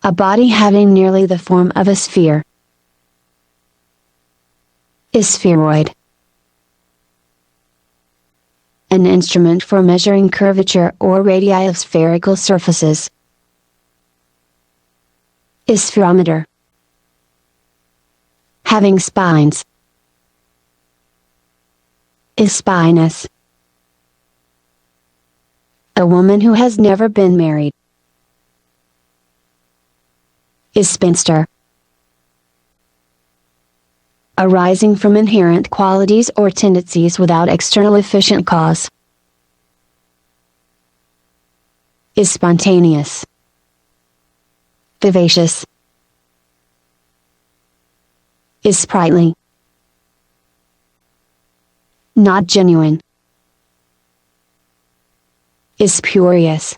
A body having nearly the form of a sphere, is spheroid. An instrument for measuring curvature or radii of spherical surfaces, is spherometer. Having spines, is spinous. A woman who has never been married, is spinster. Arising from inherent qualities or tendencies without external efficient cause, is spontaneous. Vivacious, is sprightly. Not genuine, is spurious.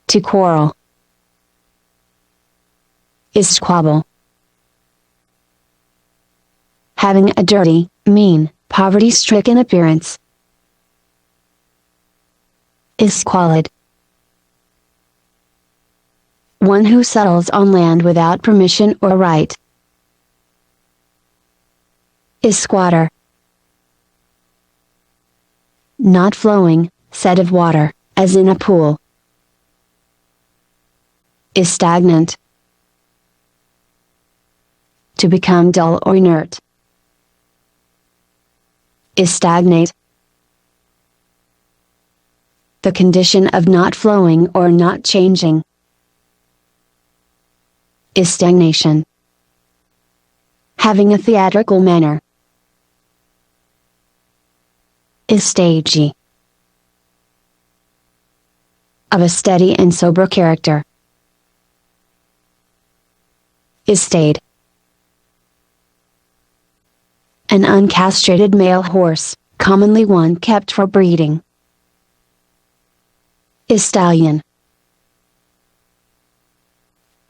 To quarrel, is squabble. Having a dirty, mean, poverty-stricken appearance, is squalid. One who settles on land without permission or right, is squatter. Not flowing, set of water, as in a pool, is stagnant. To become dull or inert, is stagnate. The condition of not flowing or not changing, is stagnation. Having a theatrical manner, is stagey. Of a steady and sober character, is staid. An uncastrated male horse, commonly one kept for breeding, is stallion.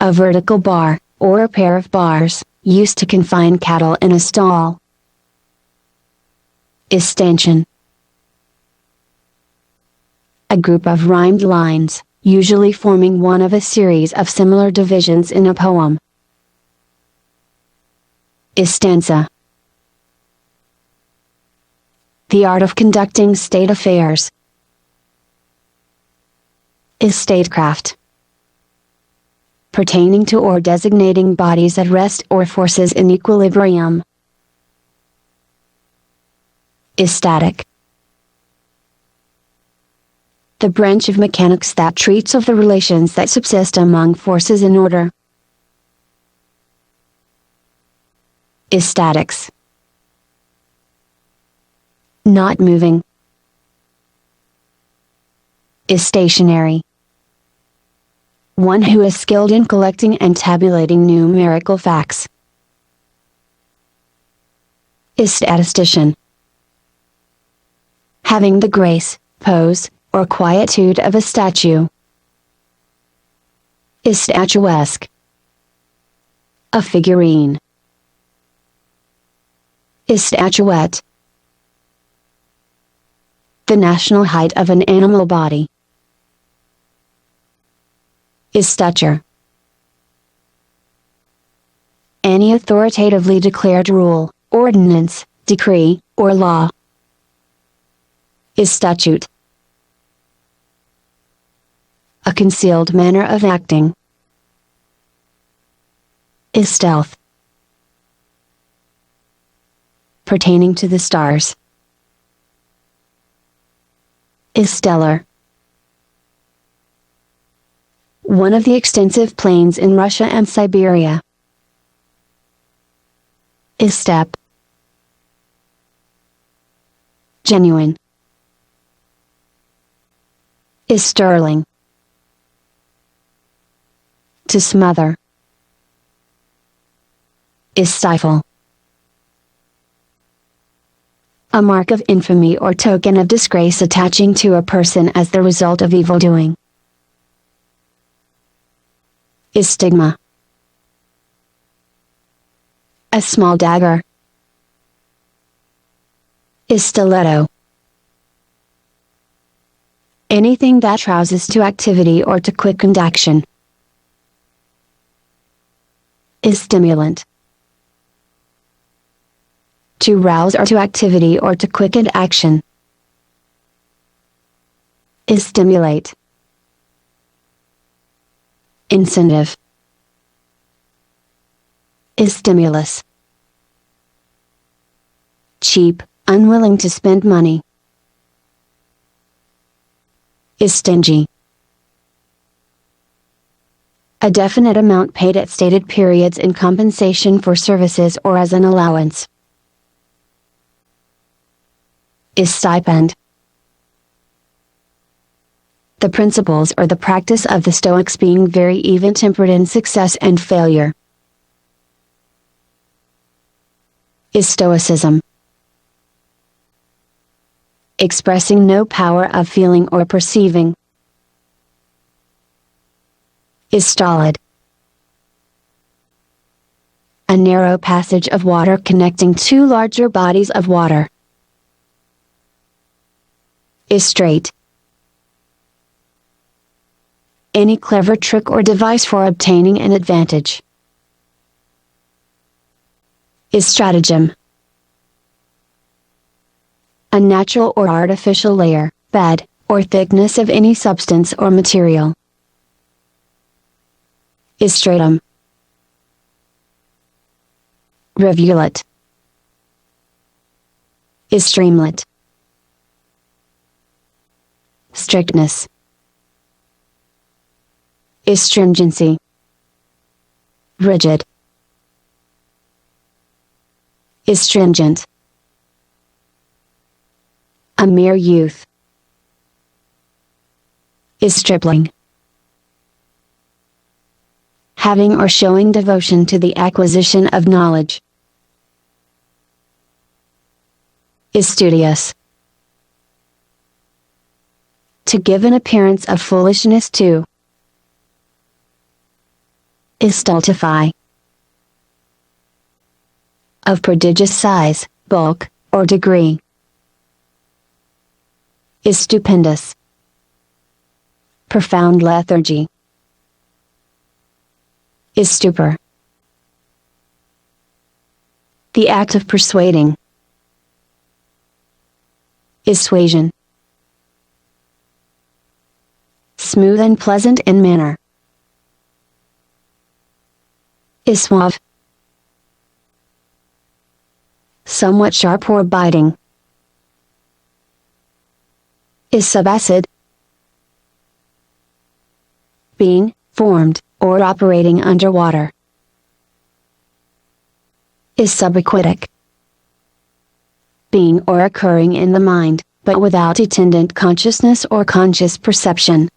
A vertical bar, or a pair of bars, used to confine cattle in a stall, is stanchion. A group of rhymed lines, usually forming one of a series of similar divisions in a poem, is stanza. The art of conducting state affairs is statecraft. Pertaining to or designating bodies at rest or forces in equilibrium is static. The branch of mechanics that treats of the relations that subsist among forces in order is statics. Not moving is stationary. One who is skilled in collecting and tabulating numerical facts is statistician. Having the grace, pose, or quietude of a statue is statuesque. A figurine is statuette. The national height of an animal body is stature. Any authoritatively declared rule, ordinance, decree, or law is statute. A concealed manner of acting is stealth. Pertaining to the stars is stellar. One of the extensive plains in Russia and Siberia is steppe. Genuine is sterling. To smother is stifle. A mark of infamy or token of disgrace attaching to a person as the result of evil doing is stigma. A small dagger is stiletto. Anything that rouses to activity or to quickened action is stimulant. To rouse or to activity or to quickened action is stimulate. Incentive is stimulus. Cheap, unwilling to spend money is stingy. A definite amount paid at stated periods in compensation for services or as an allowance is stipend. The principles or the practice of the Stoics being very even-tempered in success and failure is Stoicism. Expressing no power of feeling or perceiving is stolid. A narrow passage of water connecting two larger bodies of water is straight. Any clever trick or device for obtaining an advantage is stratagem. A natural or artificial layer, bed, or thickness of any substance or material is stratum. Rivulet is streamlet. Strictness is stringency. Rigid is stringent. A mere youth is stripling. Having or showing devotion to the acquisition of knowledge is studious. To give an appearance of foolishness to is stultify. Of prodigious size, bulk, or degree is stupendous. profound lethargy. Is stupor. The act of persuading. Is suasion. Smooth and pleasant in manner. Is suave. Somewhat sharp or biting. Is subacid. Being, formed, or operating underwater. Is subaquatic. Being or occurring in the mind, but without attendant consciousness or conscious perception.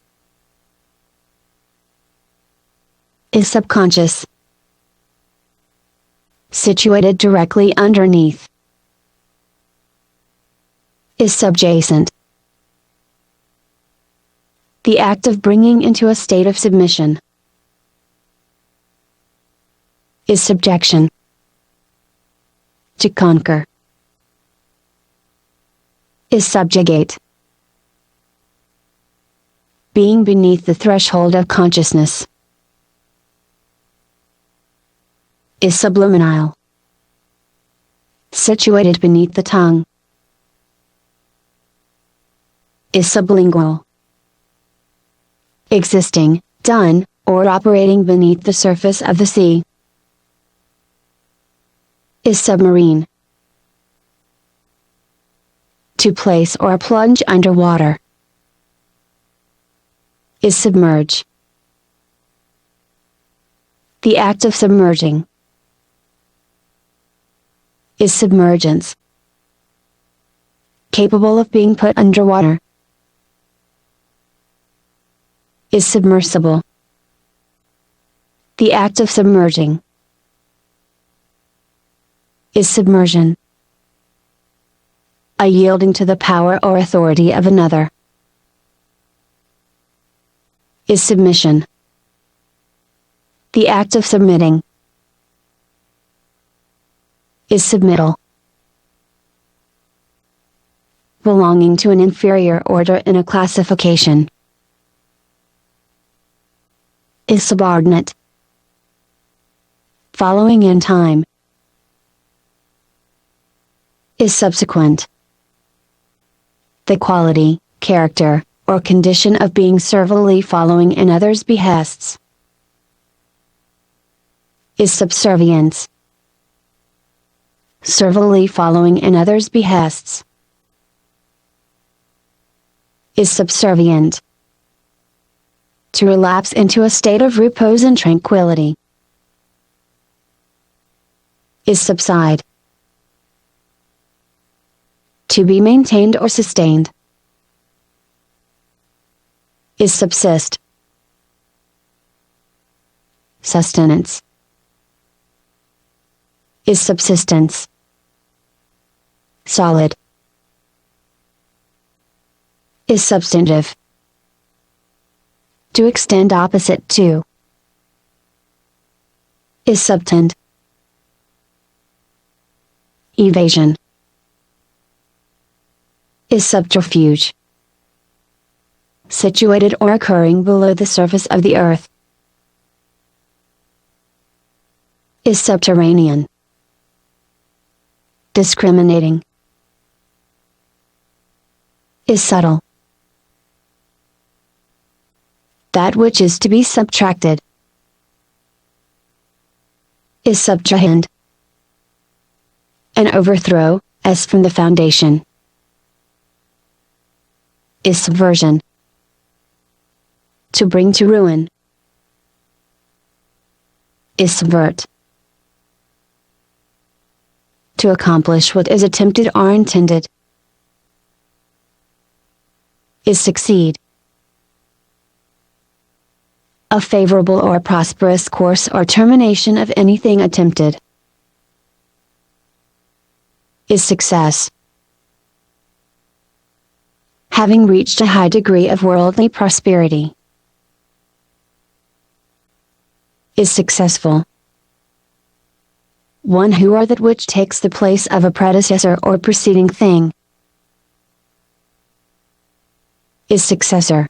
Is subconscious. Situated directly underneath. Is subjacent. The act of bringing into a state of submission. Is subjection. To conquer. Is subjugate. Being beneath the threshold of consciousness. Is subliminal. Situated beneath the tongue. Is sublingual. Existing, done, or operating beneath the surface of the sea. Is submarine. To place or plunge underwater. Is submerge. The act of submerging. Is submergence. Capable of being put underwater. Is submersible. The act of submerging. Is submersion. A yielding to the power or authority of another. Is submission. The act of submitting. Is submittal. Belonging to an inferior order in a classification. Is subordinate. Following in time. Is subsequent. The quality, character, or condition of being servilely following in others' behests. Is subservience. Servilely following in others' behests. Is subservient. To relapse into a state of repose and tranquility. Is subside. To be maintained or sustained. Is subsist. Sustenance. Is subsistence. Solid. Is substantive. To extend opposite to. Is subtend. Evasion. Is subterfuge. Situated or occurring below the surface of the earth. Is subterranean. Discriminating. Is subtle. That which is to be subtracted. Is subtrahend. An overthrow, as from the foundation. Is subversion. To bring to ruin. Is subvert. To accomplish what is attempted or intended. Is succeed. A favorable or prosperous course or termination of anything attempted. Is success. Having reached a high degree of worldly prosperity. Is successful. One who or that which takes the place of a predecessor or preceding thing. Is successor.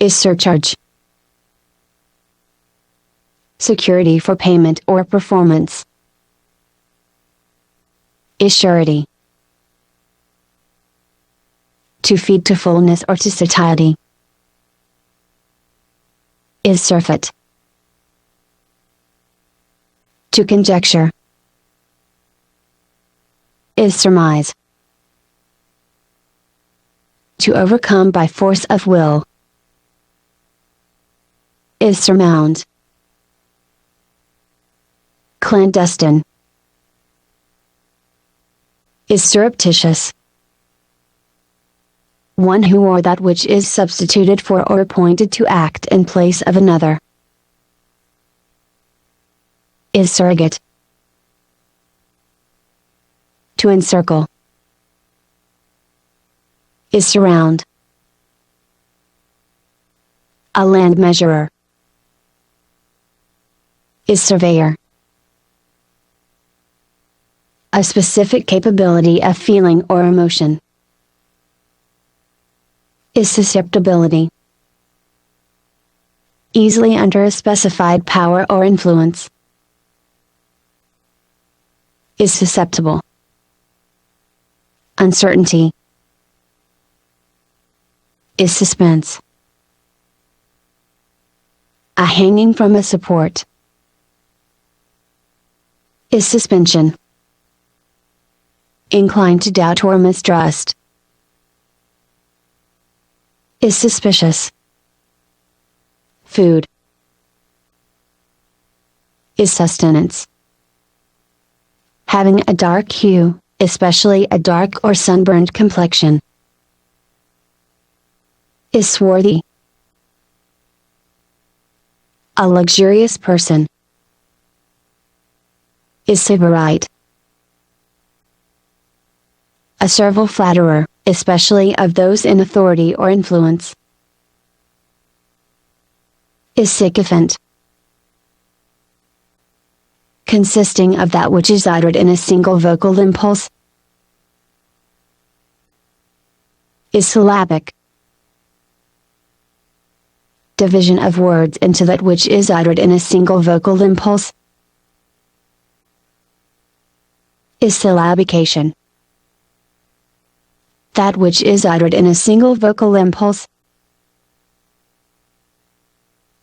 is surcharge. Security for payment or performance is surety. To feed to fullness or to satiety is surfeit. To conjecture is surmise. To overcome by force of will is surmount. Clandestine is surreptitious. One who or that which is substituted for or appointed to act in place of another is surrogate. To encircle is surround. A land measurer is surveyor. A specific capability of feeling or emotion is susceptibility. Easily under a specified power or influence is susceptible. Uncertainty is suspense. A hanging from a support is suspension. Inclined to doubt or mistrust is suspicious. Food is sustenance. Having a dark hue, especially a dark or sunburned complexion, is swarthy. A luxurious person is sybarite. A servile flatterer, especially of those in authority or influence, is sycophant. Consisting of that which is uttered in a single vocal impulse is syllabic. Division of words into that which is uttered in a single vocal impulse is syllabication. That which is uttered in a single vocal impulse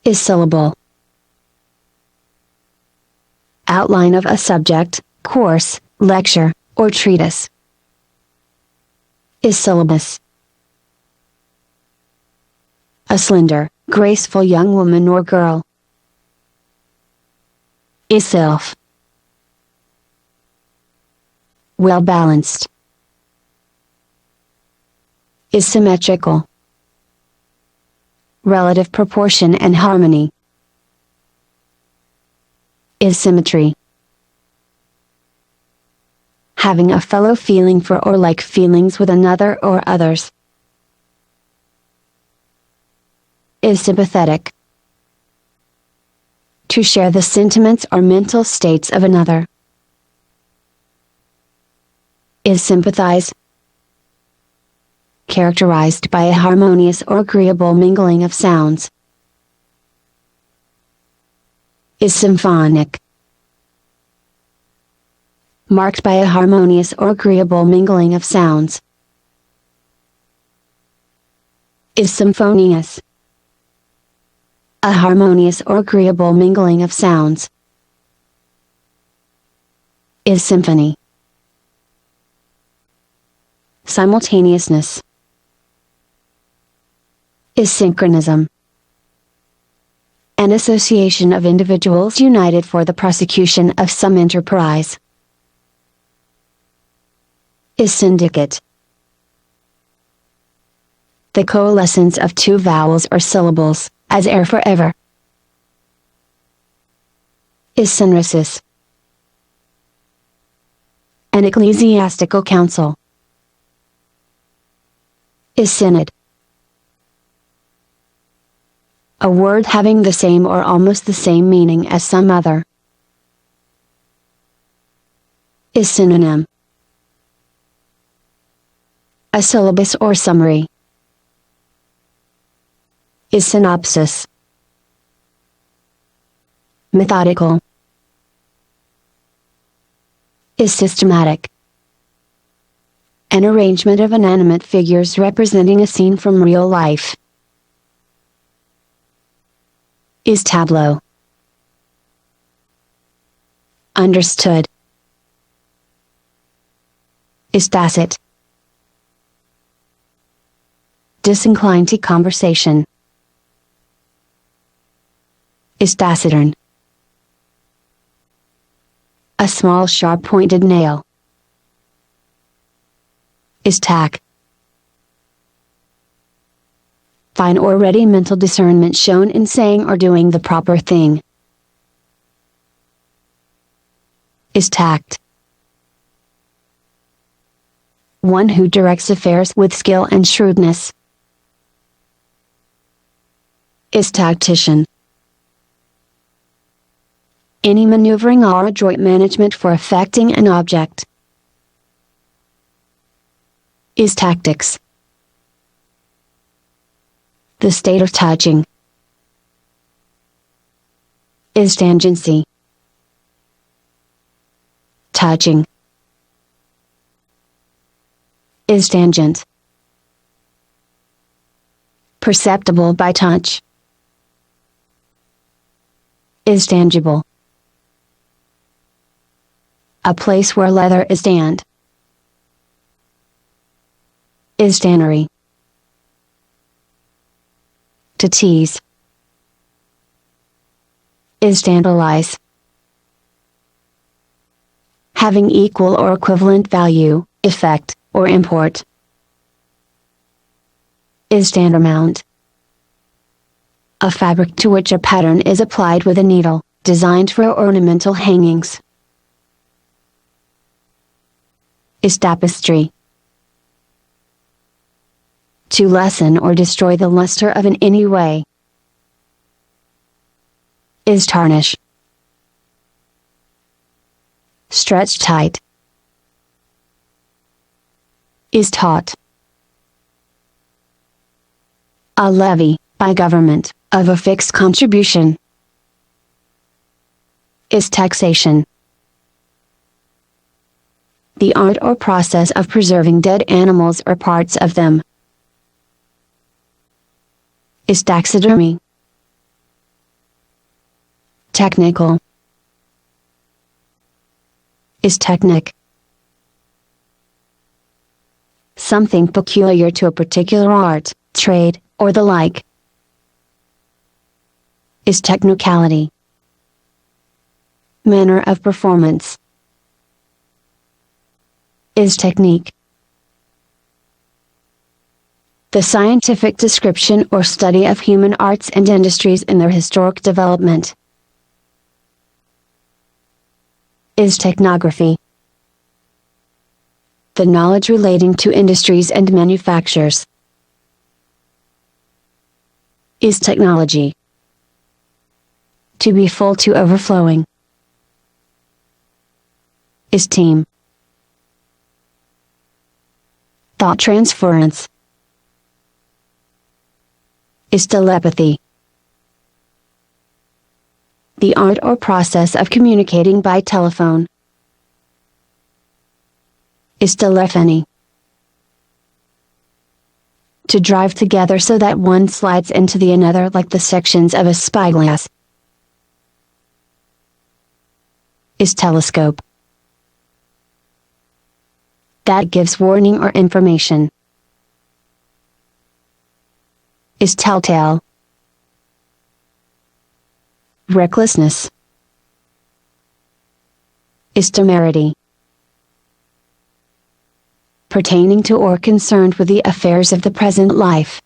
is syllable. Outline of a subject, course, lecture, or treatise is syllabus. A slender, graceful young woman or girl is sylph. Well balanced is symmetrical. Relative proportion and harmony is symmetry. Having a fellow feeling for or like feelings with another or others is sympathetic. To share the sentiments or mental states of another is sympathize. Characterized by a harmonious or agreeable mingling of sounds is symphonic. Marked by a harmonious or agreeable mingling of sounds is symphonious. A harmonious or agreeable mingling of sounds is symphony. Simultaneousness is synchronism. An association of individuals united for the prosecution of some enterprise is syndicate. The coalescence of two vowels or syllables, as air for ever, is synresis. An ecclesiastical council is synod. A word having the same or almost the same meaning as some other is synonym. A syllabus or summary is synopsis. Methodical is systematic. An arrangement of inanimate figures representing a scene from real life. Is tableau. Understood. Is tacit. Disinclined to conversation. Is taciturn. A small sharp-pointed nail. Is tack. Fine or ready mental discernment shown in saying or doing the proper thing. Is tact. One who directs affairs with skill and shrewdness. Is tactician. Any maneuvering or adroit management for affecting an object. Is tactics. The state of touching. Is tangency. Touching. Is tangent. Perceptible by touch. Is tangible. A place where leather is tanned. Is tannery. To tease. Is tantalize. Having equal or equivalent value, effect, or import. Is tantamount. A fabric to which a pattern is applied with a needle, designed for ornamental hangings. Is tapestry. To lessen or destroy the luster of in any way. Is tarnish. Stretch tight. Is taught. A levy, by government, of a fixed contribution. Is taxation. The art or process of preserving dead animals or parts of them. Is taxidermy. Technical. Is technique. Something peculiar to a particular art, trade, or the like. Is technicality. Manner of performance. Is technique. The scientific description or study of human arts and industries in their historic development. Is technography. The knowledge relating to industries and manufactures. Is technology. To be full to overflowing. Is team. Thought transference. Is telepathy. The art or process of communicating by telephone. Is telephony. To drive together so that one slides into the another like the sections of a spyglass. Is telescope. That gives warning or information. Is telltale. Recklessness. Is temerity. Pertaining to or concerned with the affairs of the present life.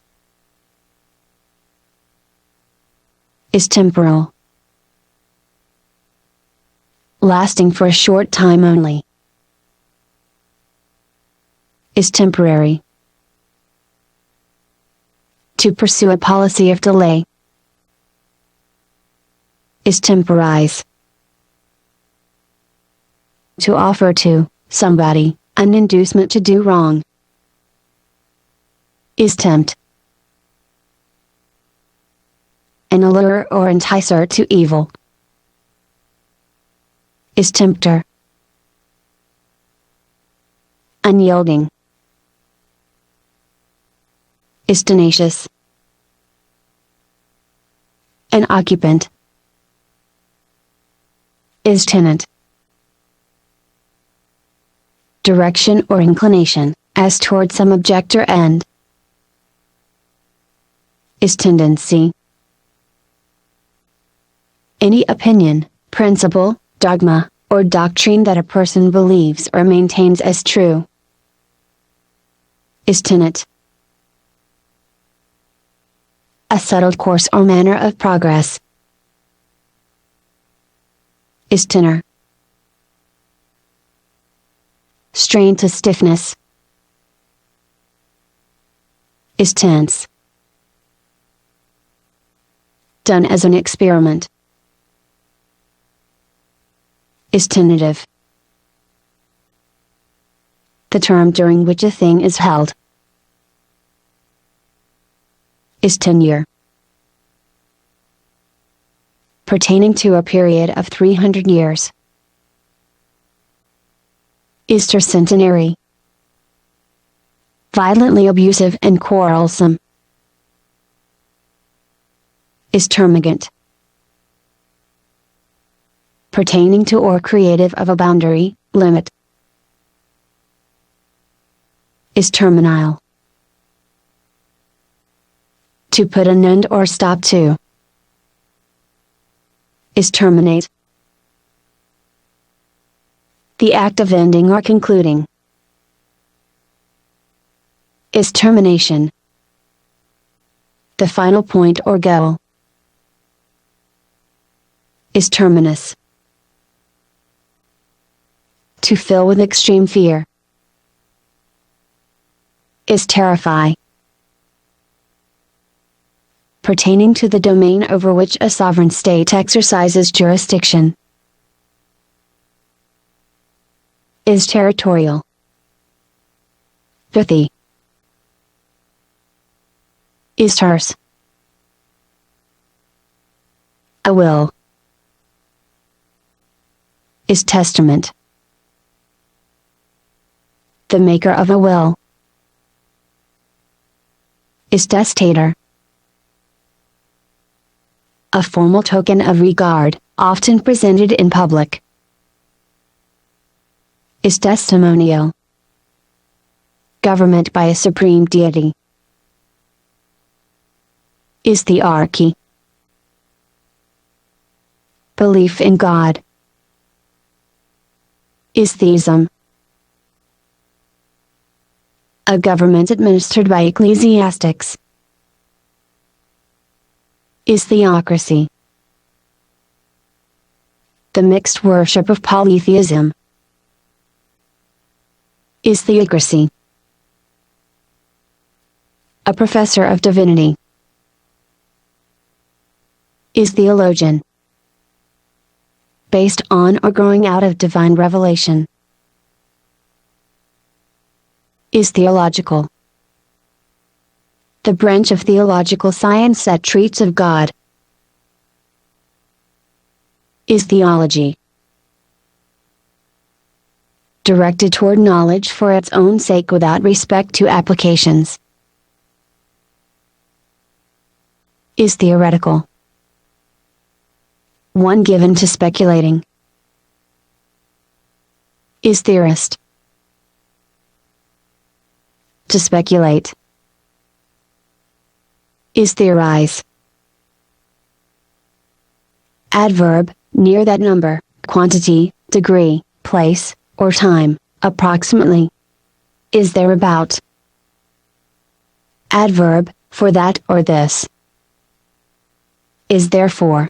Is temporal. Lasting for a short time only. Is temporary. To pursue a policy of delay. Is temporize. To offer to somebody an inducement to do wrong. Is tempt. an allurer or enticer to evil. Is tempter. Unyielding. Is tenacious. An occupant. Is tenant. Direction or inclination, as toward some object or end. Is tendency. Any opinion, principle, dogma, or doctrine that a person believes or maintains as true. Is tenet. A settled course or manner of progress. Is tenor. Strain to stiffness. Is tense. Done as an experiment. Is tentative. The term during which a thing is held. Is tenure. Pertaining to a period of 300 years. Is tercentenary. Violently abusive and quarrelsome. Is termagant. Pertaining to or creative of a boundary, limit. Is terminile. To put an end or stop to. Is terminate. The act of ending or concluding. Is termination. The final point or goal. Is terminus. To fill with extreme fear. Is terrify. Pertaining to the domain over which a sovereign state exercises jurisdiction. Is territorial. Pithy. Is terse. A will. Is testament. The maker of a will. Is testator. A formal token of regard, often presented in public. Is testimonial. Government by a supreme deity. Is thearchy. Belief in God. Is theism. A government administered by ecclesiastics. Is theocracy. The mixed worship of polytheism. Is theocracy. A professor of divinity. Is theologian. Based on or growing out of divine revelation. Is theological. The branch of theological science that treats of God. Is theology. Directed toward knowledge for its own sake without respect to applications. Is theoretical. One given to speculating. Is theorist. To speculate. Is theorize. Adverb, near that number, quantity, degree, place, or time, approximately. Is thereabout. Adverb, for that or this. Is therefore.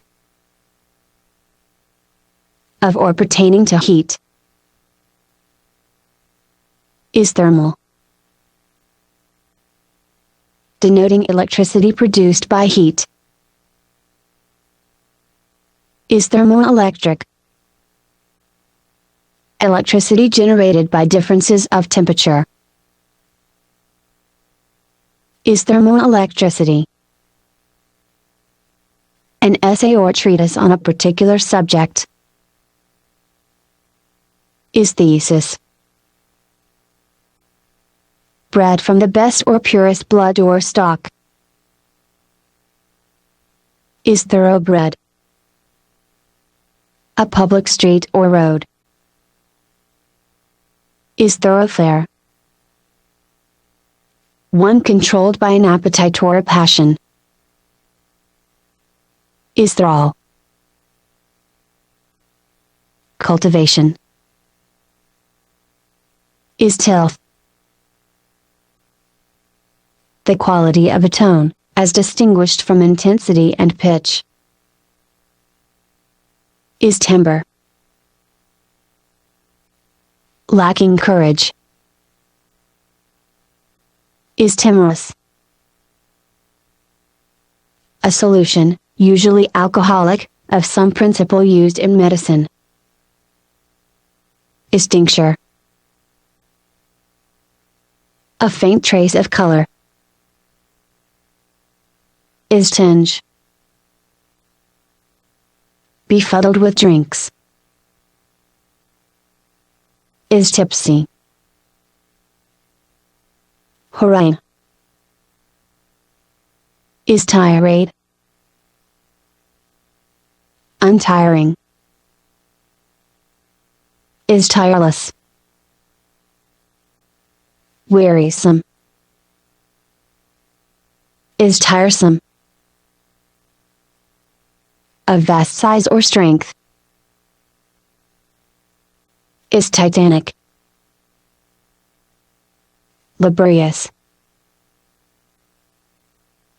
Of or pertaining to heat. Is thermal. Denoting electricity produced by heat. Is thermoelectric. Electricity generated by differences of temperature. Is thermoelectricity. An essay or treatise on a particular subject. Is thesis. Bred from the best or purest blood or stock. Is thoroughbred. A public street or road. Is thoroughfare. One controlled by an appetite or a passion. Is thrall. Cultivation. Is tilth. The quality of a tone, as distinguished from intensity and pitch. Is timber. Lacking courage. Is timorous. A solution, usually alcoholic, of some principle used in medicine. Is tincture. A faint trace of color. Is tinge. Befuddled with drinks. Is tipsy. Harangue. Is tirade. Untiring. Is tireless. Wearisome. Is tiresome. Of vast size or strength. Is titanic. Laborious.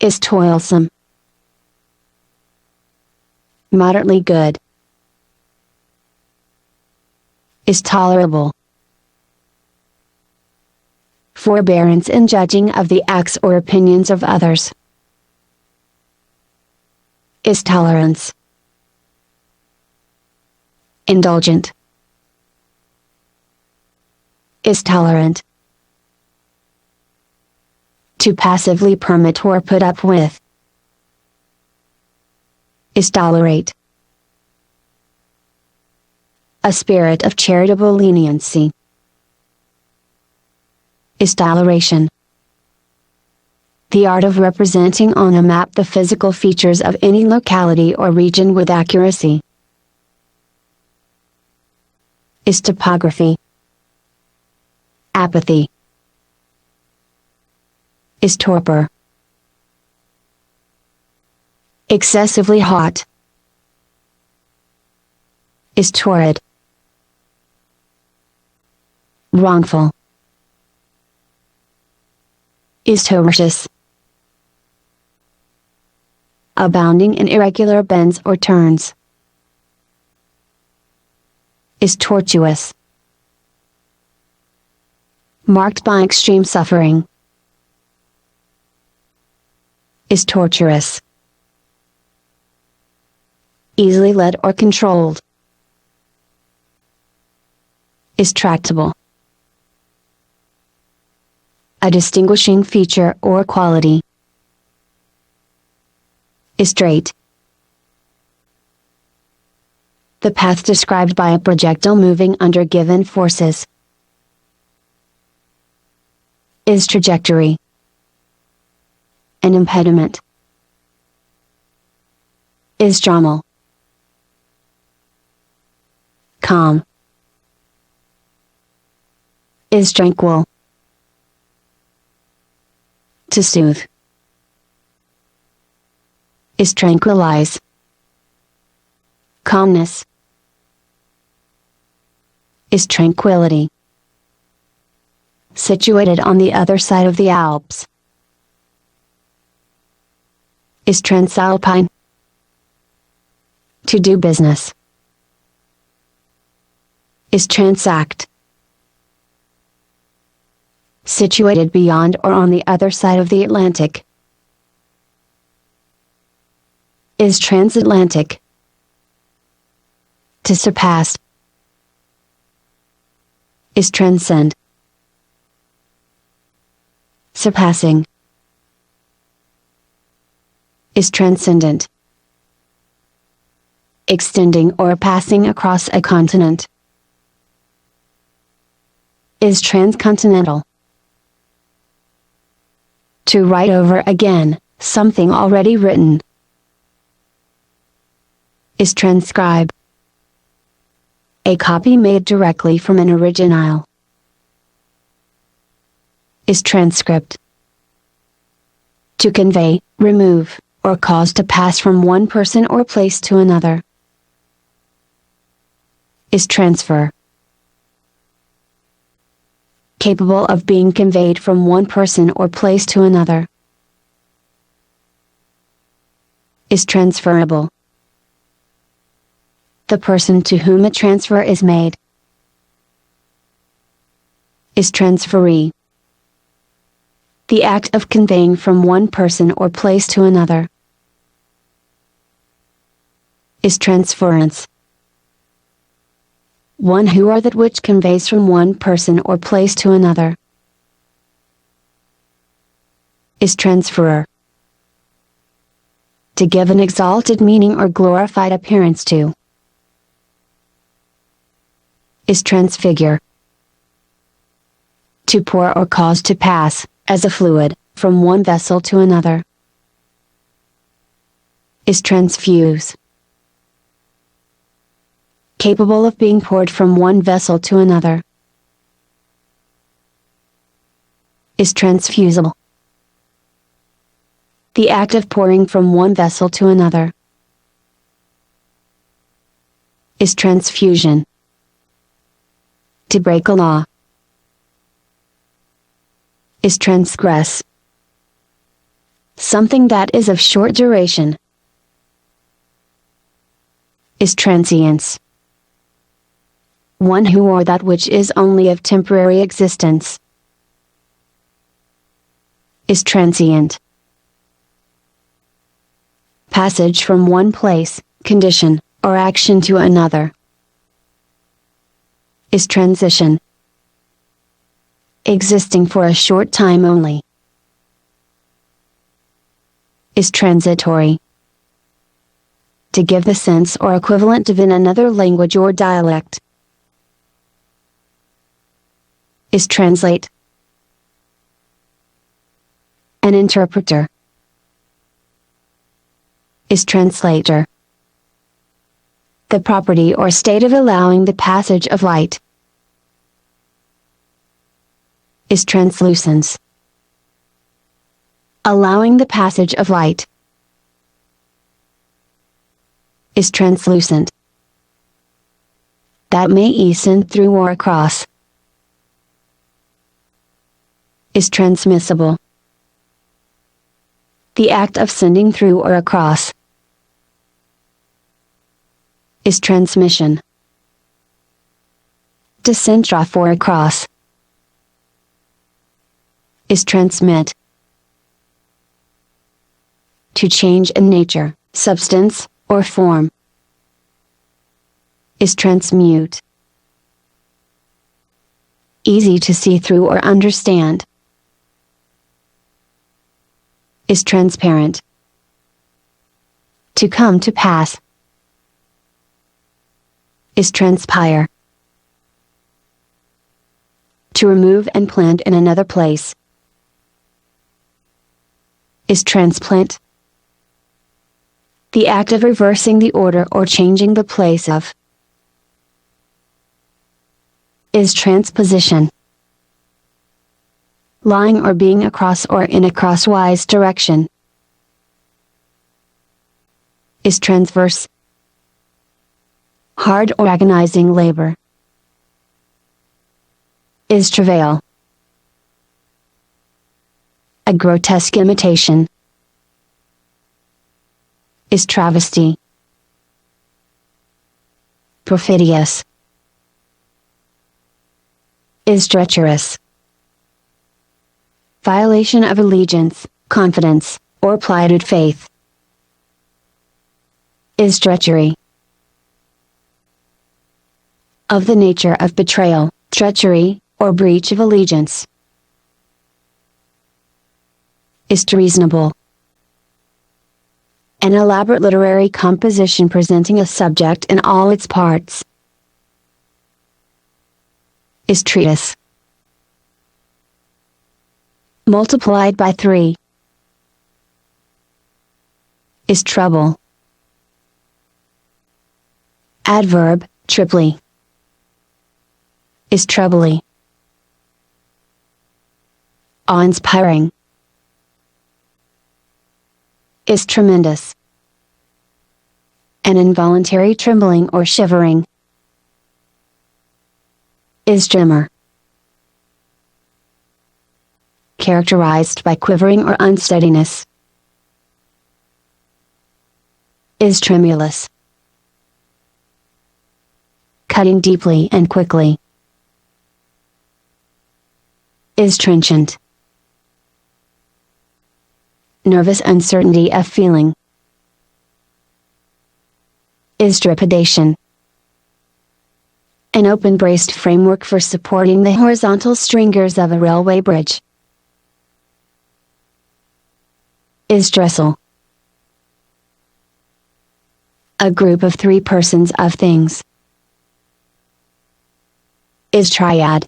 Is toilsome. Moderately good. Is tolerable. Forbearance in judging of the acts or opinions of others. Is tolerance. Indulgent. Is tolerant. To passively permit or put up with. Is tolerate. A spirit of charitable leniency. Is toleration. The art of representing on a map the physical features of any locality or region with accuracy. Is topography. Apathy. Is torpor. Excessively hot. Is torrid. Wrongful. Is tortuous. Abounding in irregular bends or turns. Is tortuous. Marked by extreme suffering. Is torturous. Easily led or controlled. Is tractable. A distinguishing feature or quality. Is straight. The path described by a projectile moving under given forces. Is trajectory. An impediment. Is stromal. Calm. Is tranquil. To soothe. Is tranquilize. Calmness. Is tranquility. Situated on the other side of the Alps. Is transalpine. To do business. Is transact. Situated beyond or on the other side of the Atlantic. Is transatlantic. To surpass. Is transcend. Surpassing. Is transcendent. extending or passing across a continent. Is transcontinental. To write over again, something already written. Is transcribe. A copy made directly from an original. Is transcript. To convey, remove, or cause to pass from one person or place to another. Is transfer. Capable of being conveyed from one person or place to another. Is transferable. The person to whom a transfer is made. Is transferee. The act of conveying from one person or place to another. Is transference. One who or that which conveys from one person or place to another. Is transferer. To give an exalted meaning or glorified appearance to. Is transfigure. To pour or cause to pass, as a fluid, from one vessel to another. Is transfuse. Capable of being poured from one vessel to another. Is transfusible. The act of pouring from one vessel to another. Is transfusion. To break a law. Is transgress. Something that is of short duration. Is transience. One who or that which is only of temporary existence. Is transient. Passage from one place, condition, or action to another. Is transition. Existing for a short time only. Is transitory. To give the sense or equivalent of in another language or dialect. Is translate. An interpreter. Is translator. The property or state of allowing the passage of light. Is translucence. Allowing the passage of light. Is translucent. That may ascend through or across. Is transmissible. The act of sending through or across. Is transmission. To send off or across. Is transmit. To change in nature, substance, or form. Is transmute. Easy to see through or understand. Is transparent. To come to pass. Is transpire. To remove and plant in another place. Is transplant. The act of reversing the order or changing the place of. Is transposition. Lying or being across or in a crosswise direction. Is transverse. Hard or agonizing labor. Is travail. A grotesque imitation. Is travesty. Perfidious. Is treacherous. Violation of allegiance, confidence, or plighted faith. Is treachery. Of the nature of betrayal, treachery, or breach of allegiance. Is treasonable. An elaborate literary composition presenting a subject in all its parts. Is treatise. Multiplied by 3. Is treble. Adverb, triply. Is trebly. Awe-inspiring. Is tremendous. An involuntary trembling or shivering. Is tremor. Characterized by quivering or unsteadiness. Is tremulous. Cutting deeply and quickly. Is trenchant. Nervous uncertainty of feeling. Is trepidation. An open-braced framework for supporting the horizontal stringers of a railway bridge. Is trestle. A group of 3 persons of things. Is triad.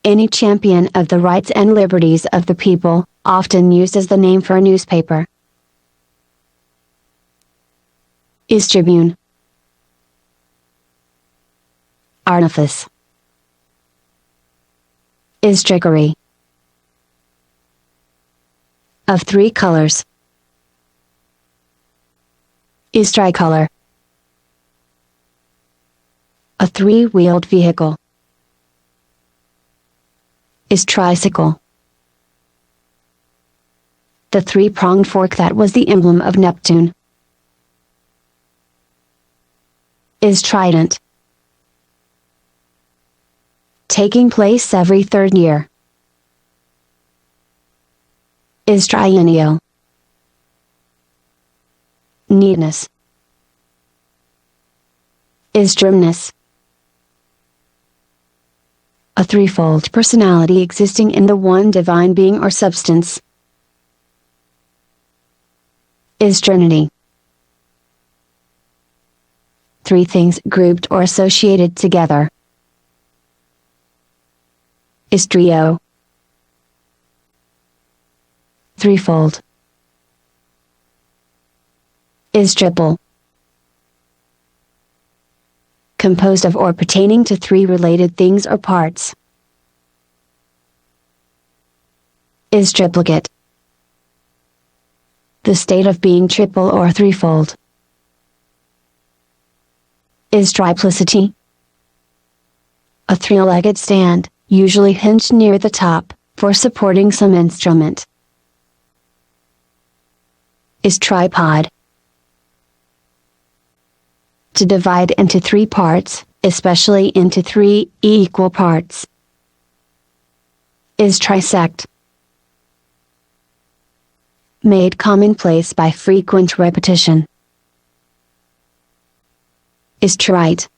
Any champion of the rights and liberties of the people, often used as the name for a newspaper. Is tribune. Artifice. Is trickery. Of 3 colors. Is tricolor. A 3-wheeled vehicle. Is tricycle. The 3-pronged fork that was the emblem of Neptune. Is trident. Taking place every 3rd year. Is triennial. Neatness. Is trimness. A 3-fold personality existing in the one divine being or substance. Is trinity. 3 things grouped or associated together. Is trio. 3-fold. Is triple. Composed of or pertaining to 3 related things or parts. Is triplicate. The state of being triple or 3-fold. Is triplicity. A 3-legged stand, usually hinged near the top, for supporting some instrument. Is tripod. To divide into 3 parts, especially into 3 equal parts. Is trisect. Made commonplace by frequent repetition. Is trite.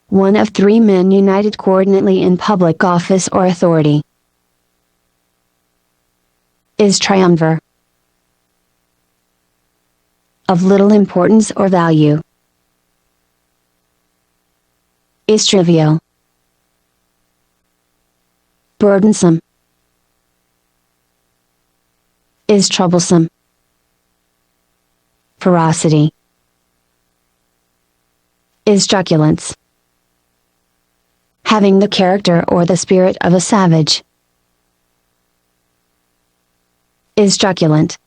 One of 3 men united coordinately in public office or authority. Is triumvir. Of little importance or value. Is trivial. Burdensome. Is troublesome. Ferocity. Is truculence. Having the character or the spirit of a savage. Is truculent.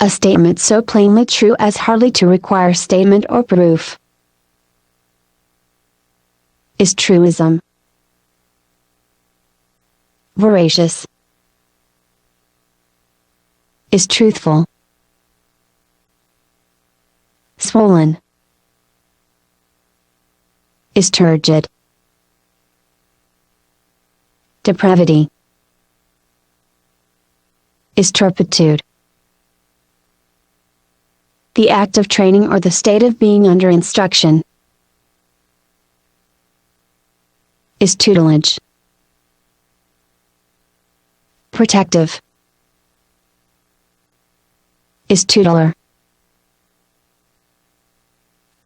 A statement so plainly true as hardly to require statement or proof. Is truism. Veracious. Is truthful. Swollen. Is turgid. Depravity. Is turpitude. The act of training or the state of being under instruction. Is tutelage. protective. Is tutelar.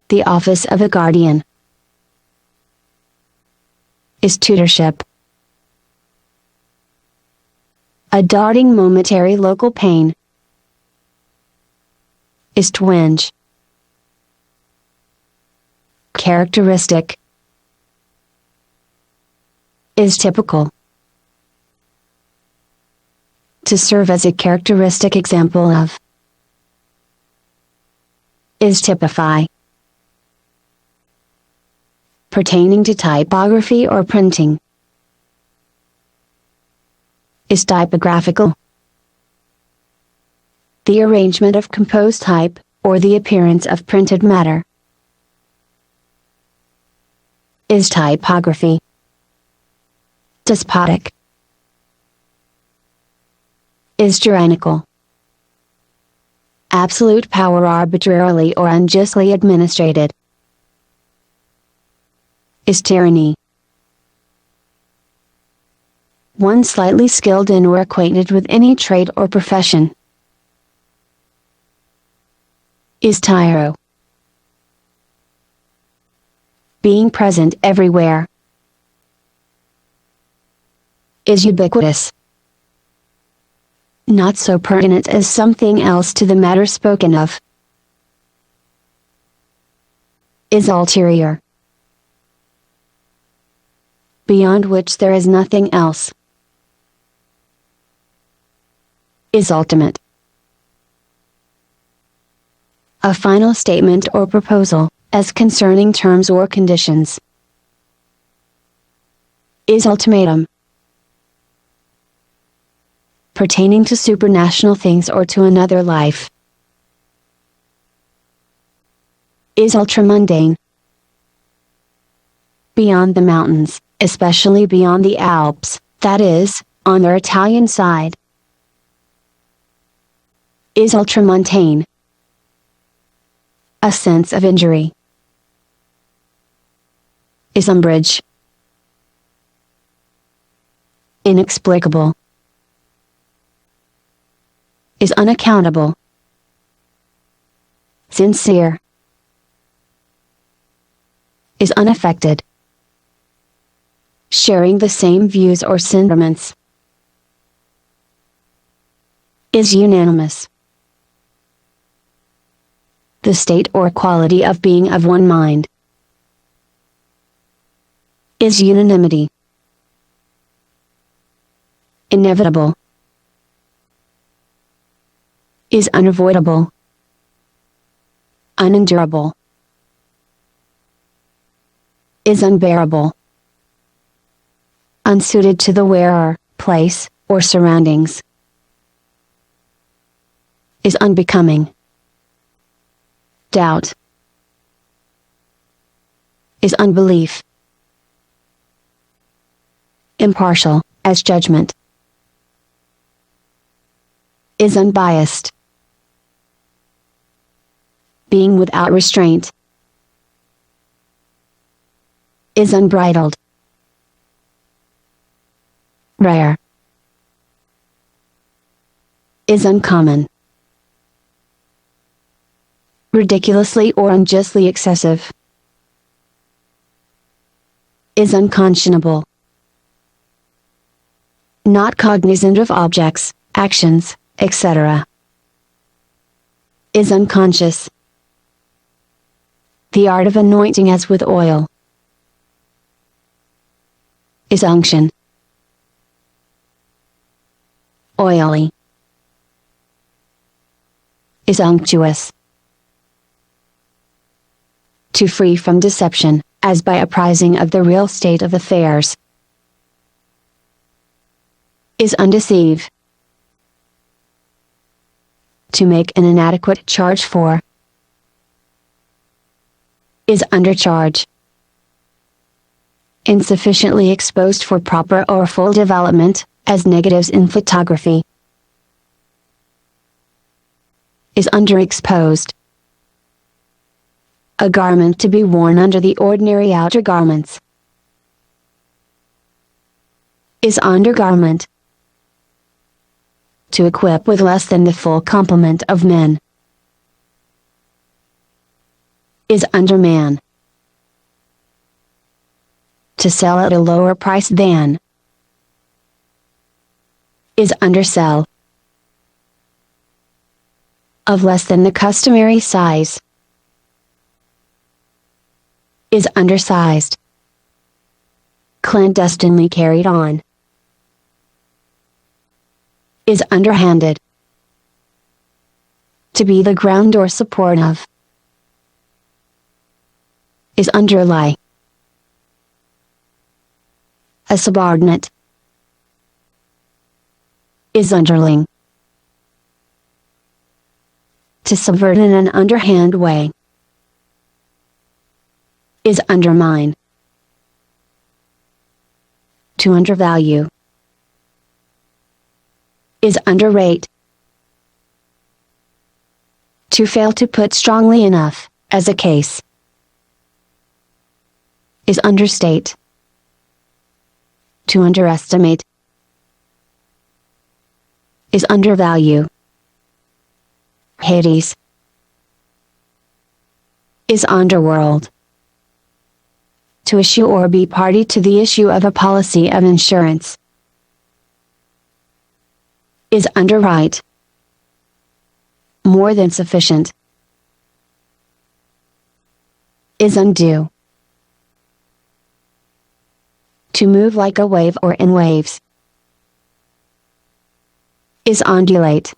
The office of a guardian. Is tutorship. A darting momentary local pain. Is twinge. Characteristic. Is typical. To serve as a characteristic example of. Is typify. Pertaining to typography or printing. Is typographical. The arrangement of composed type, or the appearance of printed matter. Is typography. Despotic. Is tyrannical. Absolute power arbitrarily or unjustly administrated. Is tyranny. One slightly skilled in or acquainted with any trade or profession. Is tyro. Being present everywhere. Is ubiquitous. Not so pertinent as something else to the matter spoken of. Is ulterior. Beyond which there is nothing else. Is ultimate. A final statement or proposal, as concerning terms or conditions. Is ultimatum. Pertaining to supranational things or to another life. Is ultramundane. Beyond the mountains, especially beyond the Alps, that is, on their Italian side. Is ultramontane. A sense of injury. Is umbrage. Inexplicable. Is unaccountable. Sincere. Is unaffected. Sharing the same views or sentiments. Is unanimous. The state or quality of being of one mind. Is unanimity. Inevitable. Is unavoidable. Unendurable. Is unbearable. Unsuited to the wearer, place, or surroundings. Is unbecoming. Doubt. Is unbelief. Impartial, as judgment. Is unbiased. Being without restraint. Is unbridled. Rare. Is uncommon. Ridiculously or unjustly excessive. Is unconscionable. Not cognizant of objects, actions, etc. Is unconscious. The art of anointing as with oil. Is unction. Oily. Is unctuous. To free from deception, as by apprising of the real state of affairs. Is undeceive. To make an inadequate charge for. Is undercharge. Insufficiently exposed for proper or full development, as negatives in photography. Is underexposed. A garment to be worn under the ordinary outer garments. Is undergarment. To equip with less than the full complement of men. Is underman. To sell at a lower price than. Is undersell. Of less than the customary size. Is undersized. Clandestinely carried on. Is underhanded. To be the ground or support of. Is underlie. A subordinate. Is underling. To subvert in an underhand way. Is undermine. To undervalue. Is underrate. To fail to put strongly enough, as a case. Is understate. To underestimate. Is undervalue. Hades. Is underworld. To issue or be party to the issue of a policy of insurance. Is underwrite. More than sufficient. Is undo. To move like a wave or in waves. Is undulate.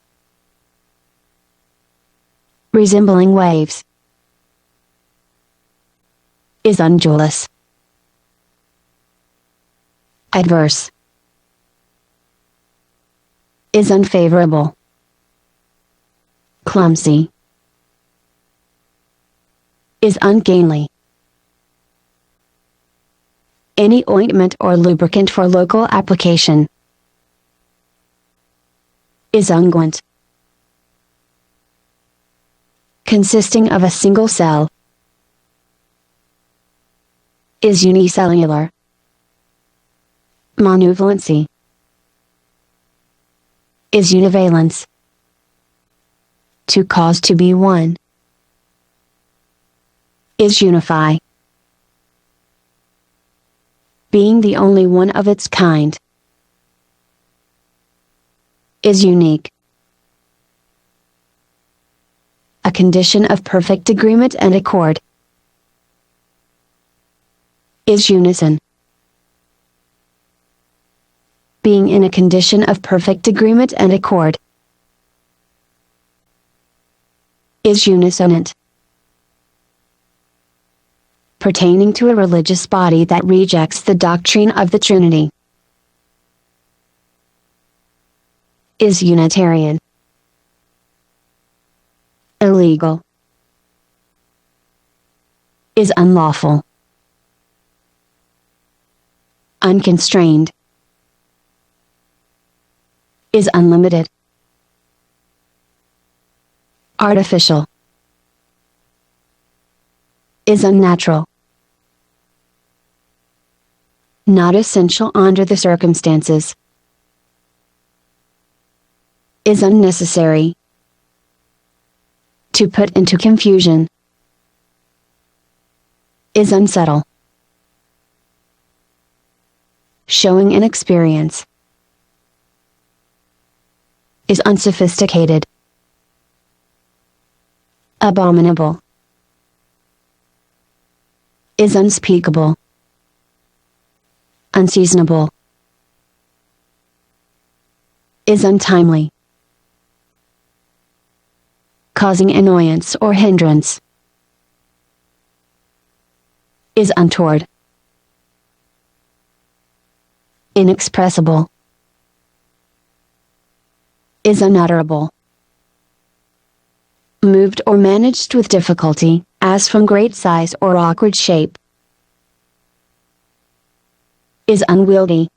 Resembling waves. Is undulous. Adverse. Is unfavorable. Clumsy. Is ungainly. Any ointment or lubricant for local application. Is unguent. Consisting of a single cell. Is unicellular. Monovalency. Is univalence. To cause to be one. Is unify. Being the only one of its kind. Is unique. A condition of perfect agreement and accord. Is unison. Being in a condition of perfect agreement and accord. Is unisonant. Pertaining to a religious body that rejects the doctrine of the Trinity. Is Unitarian. Illegal. Is unlawful. Unconstrained. Is unlimited. Artificial. Is unnatural. Not essential under the circumstances. Is unnecessary. To put into confusion. Is unsettle. Showing inexperience. Is unsophisticated. Abominable. Is unspeakable. Unseasonable. Is untimely. Causing annoyance or hindrance. Is untoward. Inexpressible. Is unutterable. Moved or managed with difficulty, as from great size or awkward shape. Is unwieldy.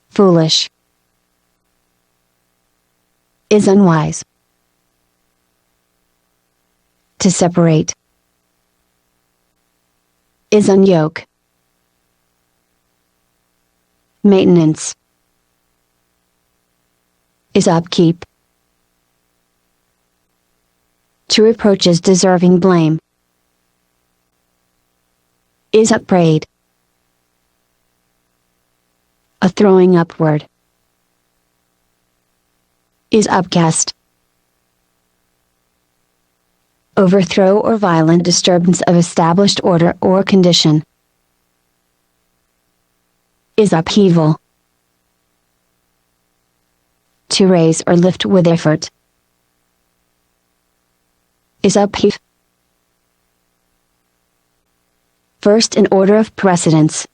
Foolish. Is unwise. To separate. Is unyoke. Maintenance. is upkeep. To reproach is deserving blame. Is upbraid. A throwing upward. Is upcast. Overthrow or violent disturbance of established order or condition. Is upheaval. To raise or lift with effort. Is upheave. First in order of precedence.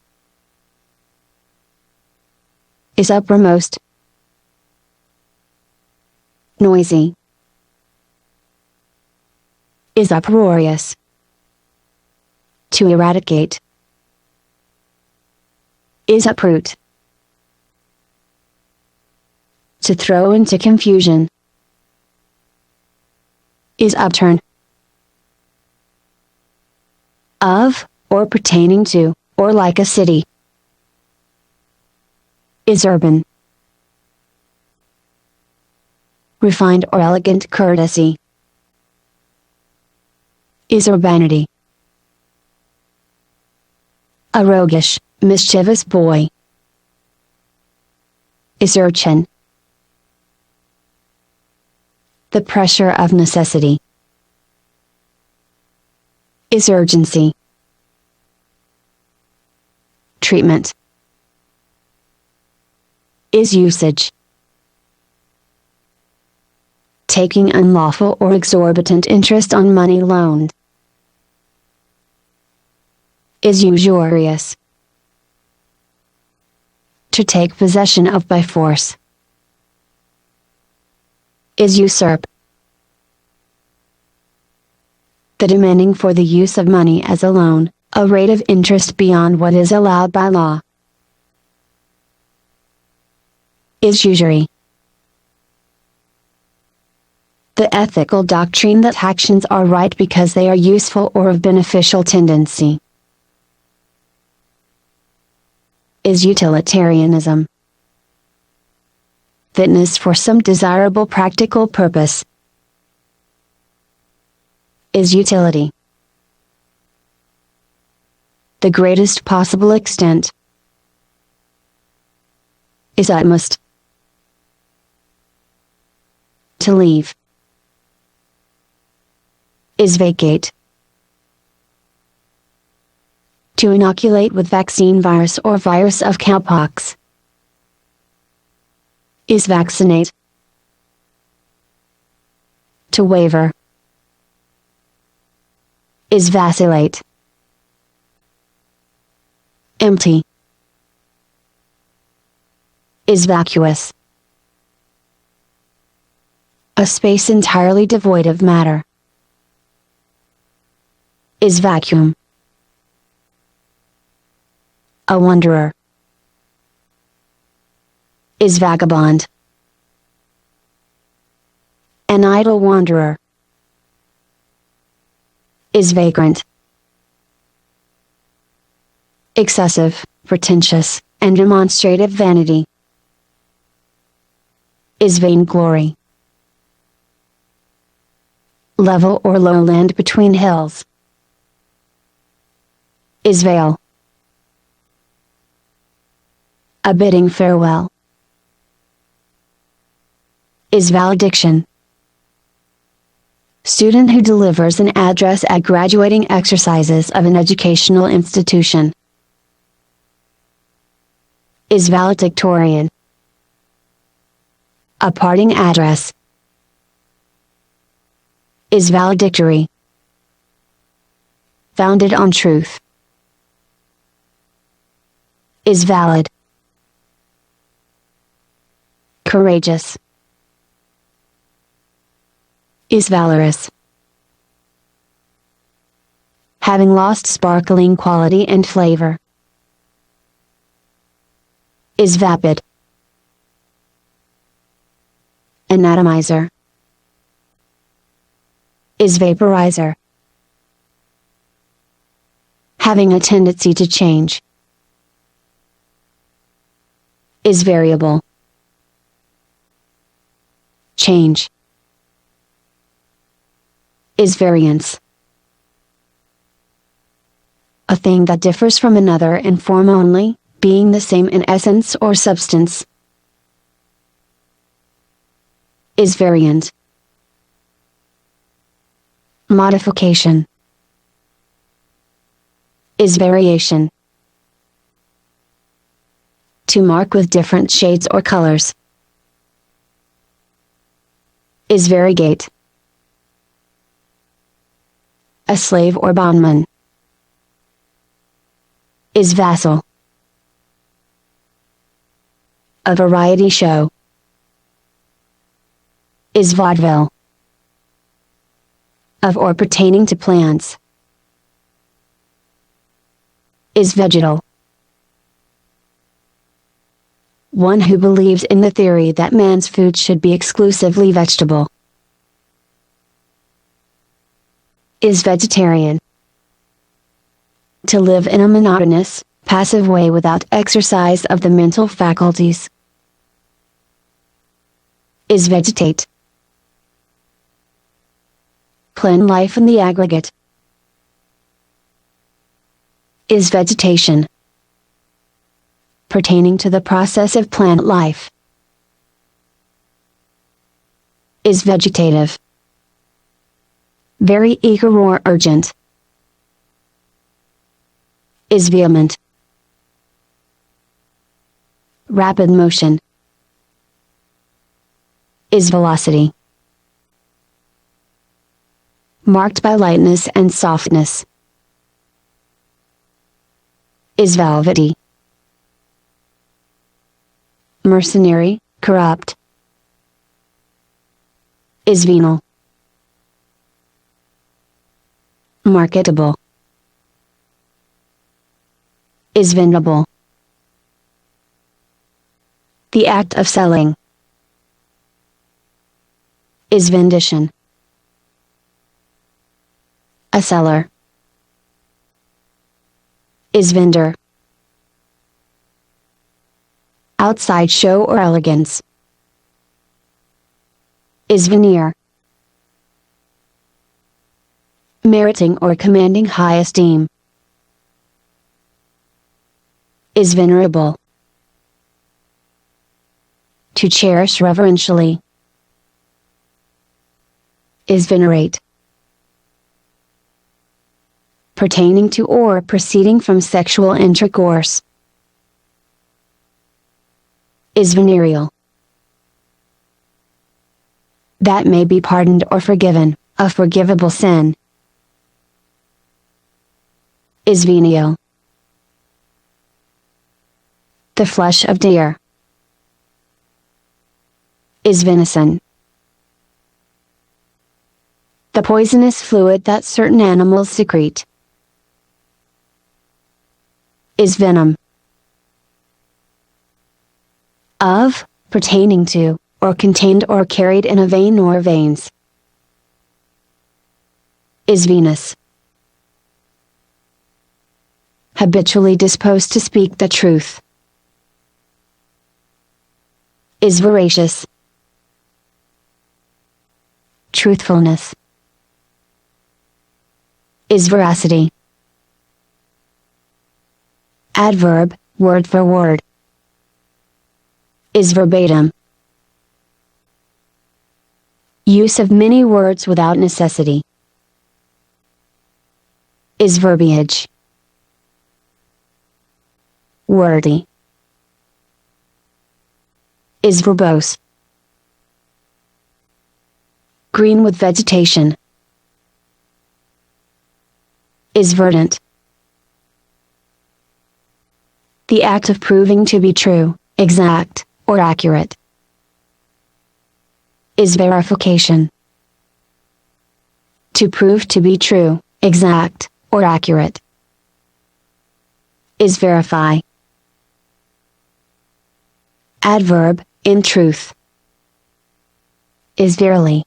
Is uppermost. Noisy. Is uproarious. To eradicate. Is uproot. To throw into confusion. Is upturn. Of, or pertaining to, or like a city. Is urban. Refined or elegant courtesy. Is urbanity. A roguish, mischievous boy. Is urchin. The pressure of necessity. Is urgency. Treatment. Is usage. Taking unlawful or exorbitant interest on money loaned. Is usurious. To take possession of by force. Is usurp. The demanding for the use of money as a loan, a rate of interest beyond what is allowed by law. Is usury. The ethical doctrine that actions are right because they are useful or of beneficial tendency. Is utilitarianism. Fitness for some desirable practical purpose. Is utility. The greatest possible extent. Is utmost. To leave. Is vacate. To inoculate with vaccine virus or virus of cowpox. Is vaccinate. To waver. Is vacillate. Empty. Is vacuous. A space entirely devoid of matter. Is vacuum. A wanderer. Is vagabond. An idle wanderer. Is vagrant. Excessive, pretentious, and demonstrative vanity. Is vainglory. Level or lowland between hills. Is veil. A bidding farewell. Is valediction. Student who delivers an address at graduating exercises of an educational institution. Is valedictorian. A parting address. Is valedictory. Founded on truth. Is valid. Courageous. Is valorous. Having lost sparkling quality and flavor. Is vapid. Anatomizer. Is vaporizer. Having a tendency to change. Is variable. change. Is variance. A thing that differs from another in form only, being the same in essence or substance. Is variant. Modification. Is variation. To mark with different shades or colors. Is variegate. A slave or bondman. Is vassal. A variety show. Is vaudeville. Of or pertaining to plants. Is vegetal. One who believes in the theory that man's food should be exclusively vegetable. Is vegetarian. To live in a monotonous, passive way without exercise of the mental faculties. Is vegetate. Plant life in the aggregate. Is vegetation. Pertaining to the process of plant life. Is vegetative. Very eager or urgent. Is vehement. Rapid motion. Is velocity. Marked by lightness and softness. Is velvety. Mercenary, corrupt. Is venal. Marketable. Is vendable. The act of selling. Is vendition. A seller. Is vendor. Outside show or elegance. Is veneer. Meriting or commanding high esteem. Is venerable. To cherish reverentially. Is venerate. Pertaining to or proceeding from sexual intercourse. Is venereal. That may be pardoned or forgiven, a forgivable sin. Is venial. The flesh of deer. Is venison. The poisonous fluid that certain animals secrete. Is venom. Of, pertaining to, or contained or carried in a vein or veins. Is Venus. Habitually disposed to speak the truth. Is veracious. Truthfulness. Is veracity. Adverb, word for word. Is verbatim. Use of many words without necessity. Is verbiage. Wordy. Is verbose. Green with vegetation. Is verdant. The act of proving to be true, exact, or accurate. Is verification. To prove to be true, exact, or accurate. Is verify. Adverb, in truth. Is verily.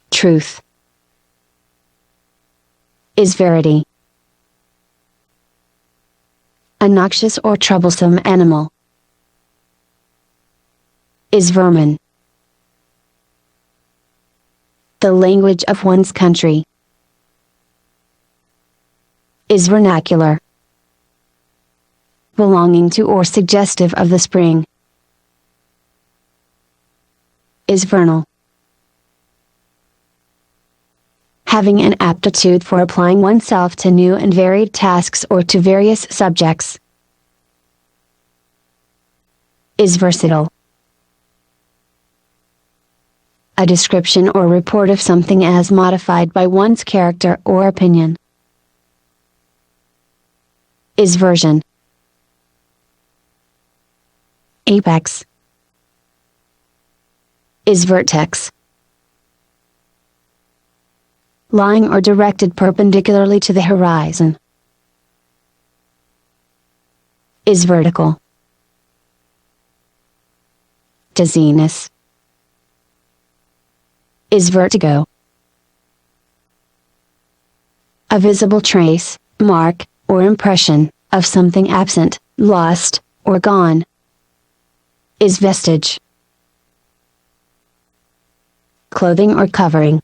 Truth. Is verity. A noxious or troublesome animal. is vermin. The language of one's country is vernacular. Belonging to or suggestive of the spring is vernal. Having an aptitude for applying oneself to new and varied tasks or to various subjects is versatile. A description or report of something as modified by one's character or opinion is version. Apex is vertex. Lying or directed perpendicularly to the horizon is vertical. Dizziness is vertigo. A visible trace, mark, or impression of something absent, lost, or gone is vestige. Clothing or covering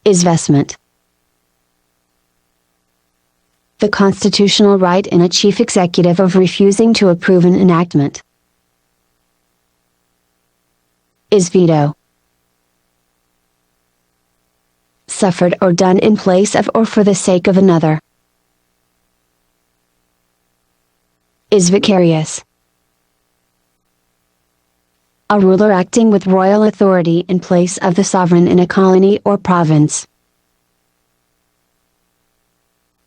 is vestment. The constitutional right in a chief executive of refusing to approve an enactment is veto. Suffered or done in place of or for the sake of another is vicarious. A ruler acting with royal authority in place of the sovereign in a colony or province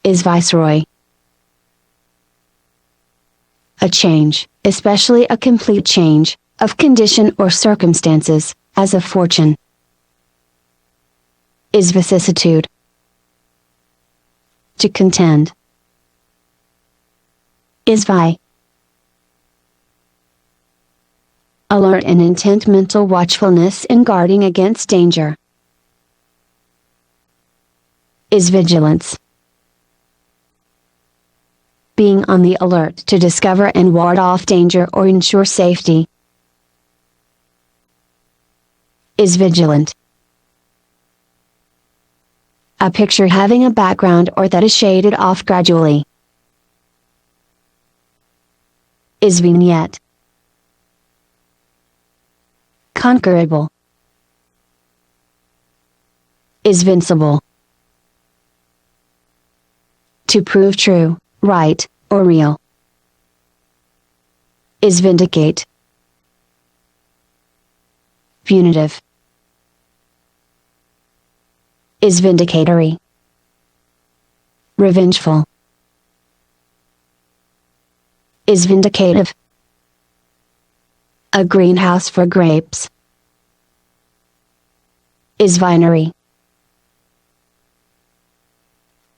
is viceroy. A change, especially a complete change, of condition or circumstances, as of fortune, is vicissitude. To contend is vie. Alert and intent mental watchfulness in guarding against danger is vigilance. Being on the alert to discover and ward off danger or ensure safety is vigilant. A picture having a background or that is shaded off gradually is vignette. Conquerable is vincible. To prove true, right, or real is vindicate. Punitive is vindicatory. Revengeful is vindicative. A greenhouse for grapes is vinery.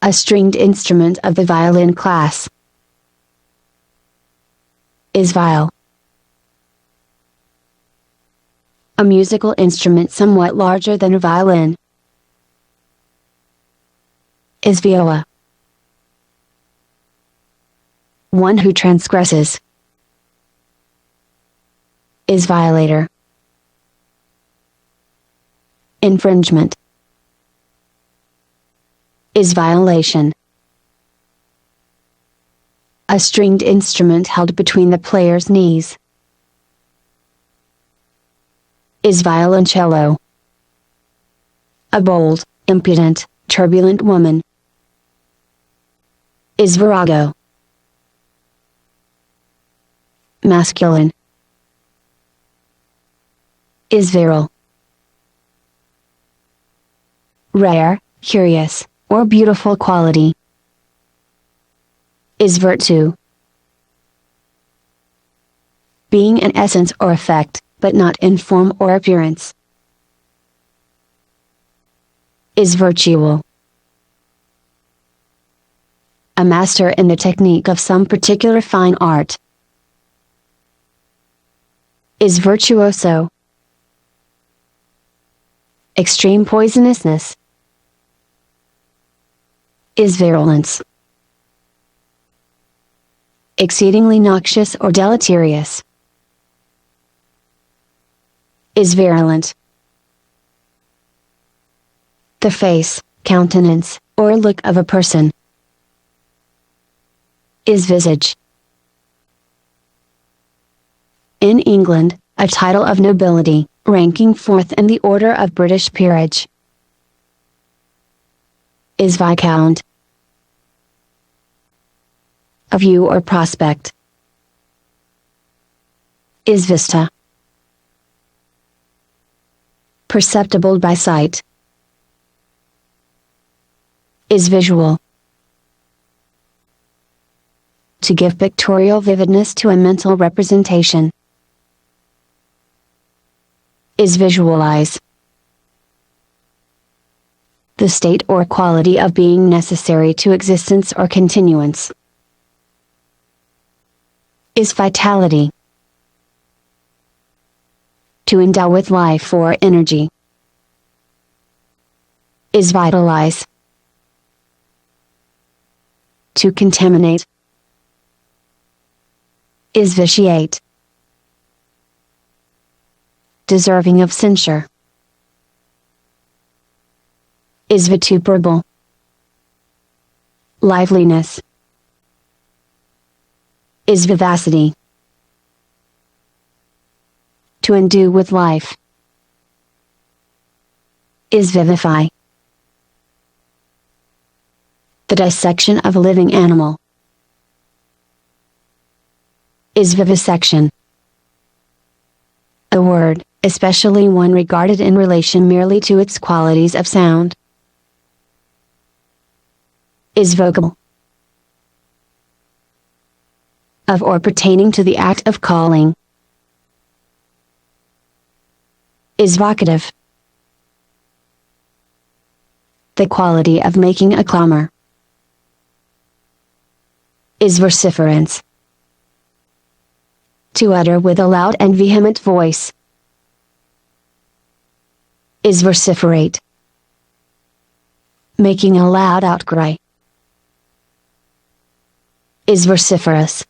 A stringed instrument of the violin class is viol. A musical instrument somewhat larger than a violin is viola. One who transgresses is violator. Infringement is violation. A stringed instrument held between the player's knees is violoncello. A bold, impudent, turbulent woman is virago. Masculine is virile. Rare, curious, or beautiful quality is virtue. Being an essence or effect, but not in form or appearance, is virtual. A master in the technique of some particular fine art is virtuoso. Extreme poisonousness is virulence. Exceedingly noxious or deleterious is virulent. The face, countenance, or look of a person is visage. In England, a title of nobility, ranking fourth in the order of British peerage, is Viscount. A view or prospect is vista. Perceptible by sight is visual. To give pictorial vividness to a mental representation is visualize. The state or quality of being necessary to existence or continuance is vitality. To endow with life or energy is vitalize. To contaminate is vitiate. Deserving of censure is vituperable. Liveliness is vivacity. To endue with life is vivify. The dissection of a living animal is vivisection. A word, especially one regarded in relation merely to its qualities of sound, is vocable. Of or pertaining to the act of calling is vocative. The quality of making a clamor is vociferance. To utter with a loud and vehement voice is vociferate. Making a loud outcry is vociferous.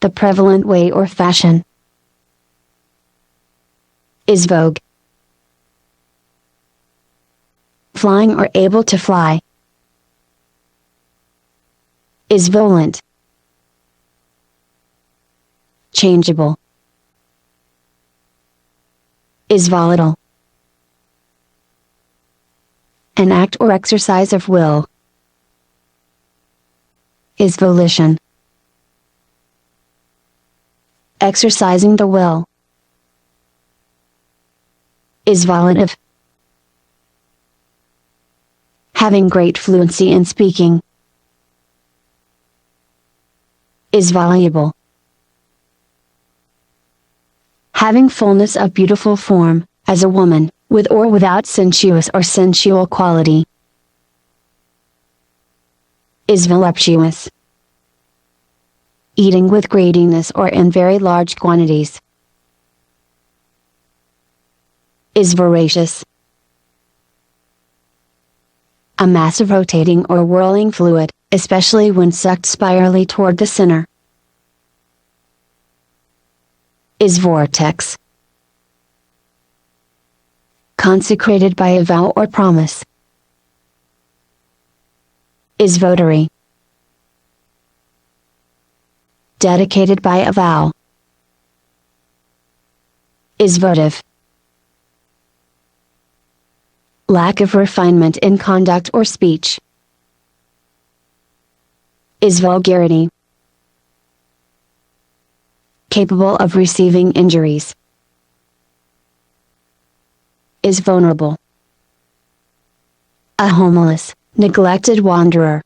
The prevalent way or fashion is vogue. Flying or able to fly is volant. Changeable is volatile. An act or exercise of will is volition. Exercising the will is volitive. Having great fluency in speaking is voluble. Having fullness of beautiful form, as a woman, with or without sensuous or sensual quality, is voluptuous. Eating with greediness or in very large quantities is voracious. A mass of rotating or whirling fluid, especially when sucked spirally toward the center, is vortex. Consecrated by a vow or promise is votary. Dedicated by a vow is votive. Lack of refinement in conduct or speech is vulgarity. Capable of receiving injuries is vulnerable. A homeless, neglected wanderer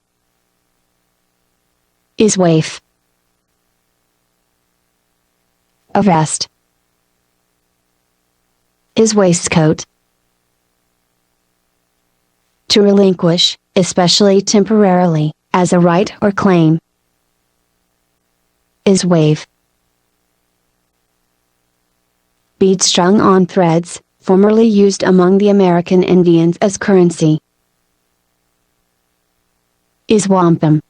is waif. A vest is waistcoat. To relinquish, especially temporarily, as a right or claim, is wave. Bead strung on threads, formerly used among the American Indians as currency, is wampum.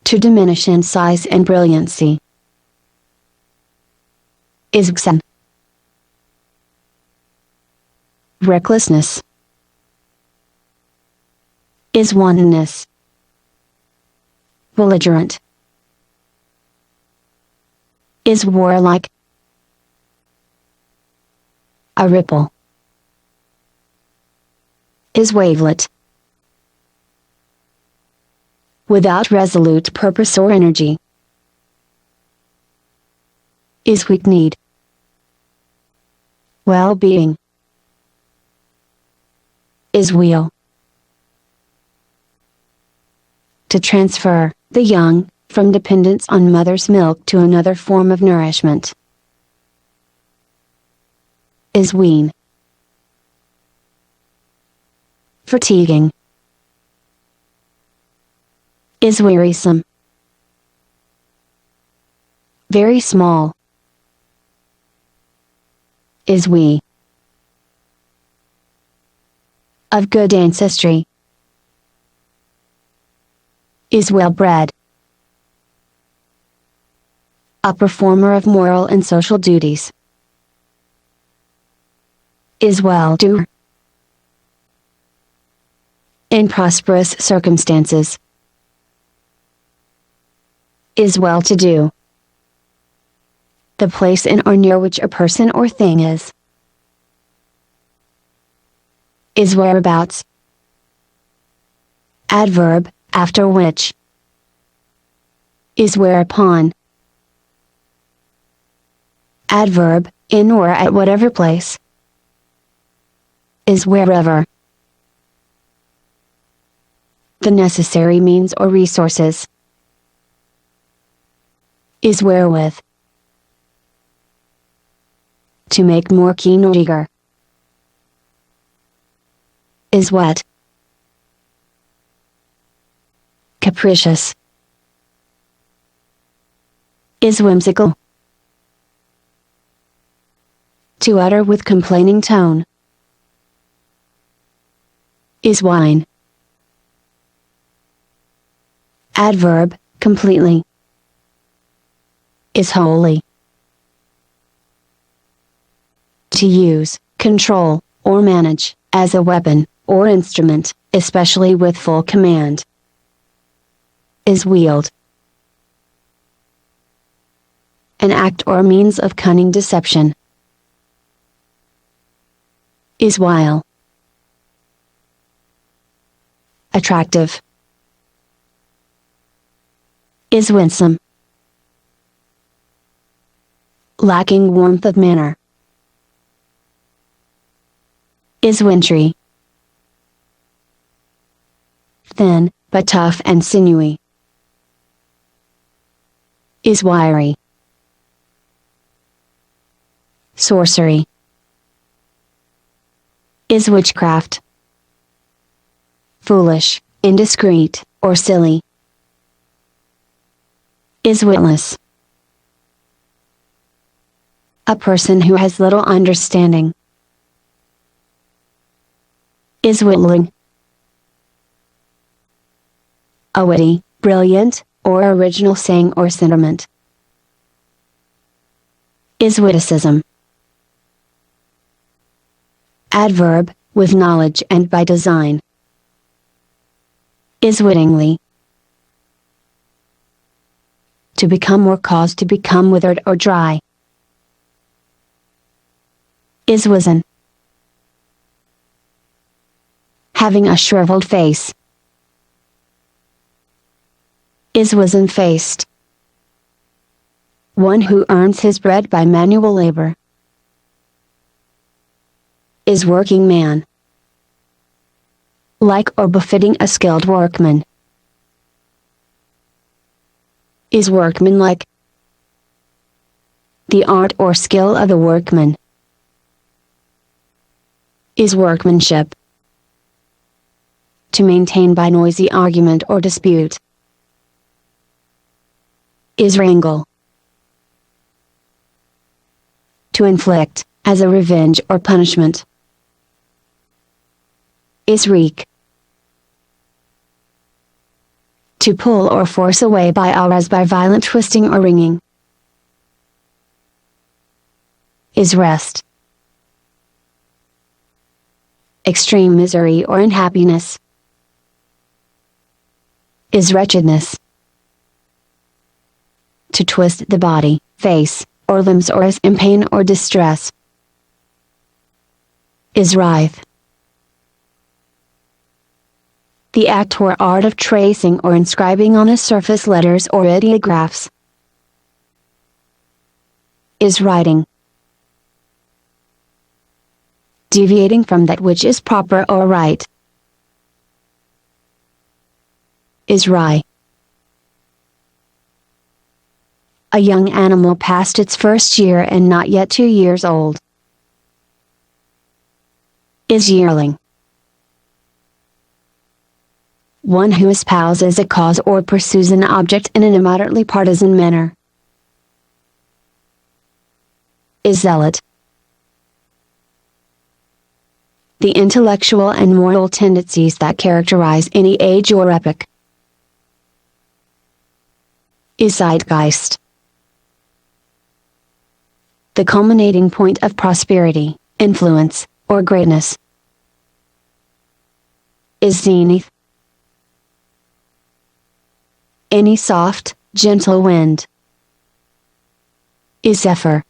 To diminish in size and brilliancy is Xen. Recklessness is wantonness. Belligerent is warlike. A ripple is wavelet. Without resolute purpose or energy is weak-kneed. Well-being is wheel. To transfer the young from dependence on mother's milk to another form of nourishment is wean. Fatiguing is wearisome. Very small is we. Of good ancestry is well-bred. A performer of moral and social duties is well-doer. In prosperous circumstances is well-to-do. The place in or near which a person or thing is whereabouts. Adverb, after which is whereupon. Adverb, in or at whatever place is wherever. The necessary means or resources is wherewith. To make more keen or eager is what. Capricious is whimsical. To utter with complaining tone is whine. Adverb, completely is wholly. To use, control, or manage, as a weapon, or instrument, especially with full command, is wield. An act or means of cunning deception is wile. Attractive is winsome. Lacking warmth of manner is wintry. Thin, but tough and sinewy is wiry. Sorcery is witchcraft. Foolish, indiscreet, or silly is witless. A person who has little understanding is whittling. A witty, brilliant, or original saying or sentiment is witticism. Adverb, with knowledge and by design is wittingly. To become or cause to become withered or dry is wizen. Having a shriveled face is wizen-faced. One who earns his bread by manual labor is working man. Like or befitting a skilled workman is workmanlike. The art or skill of the workman is workmanship. To maintain by noisy argument or dispute is wrangle. To inflict, as a revenge or punishment, is wreak. To pull or force away by or as by violent twisting or wringing Is rest. Extreme misery or unhappiness. Is wretchedness. To twist the body, face, or limbs or is in pain or distress. Is writhe. The act or art of tracing or inscribing on a surface letters or ideographs. Is writing. Deviating from that which is proper or right. Is wry. A young animal past its first year and not yet 2 years old. Is yearling. One who espouses a cause or pursues an object in an immoderately partisan manner. Is zealot. The intellectual and moral tendencies that characterize any age or epoch. Is zeitgeist. The culminating point of prosperity, influence, or greatness. Is zenith. Any soft, gentle wind. Is zephyr.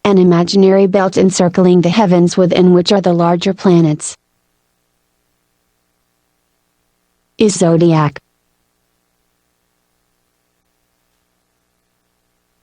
An imaginary belt encircling the heavens within which are the larger planets. Is zodiac.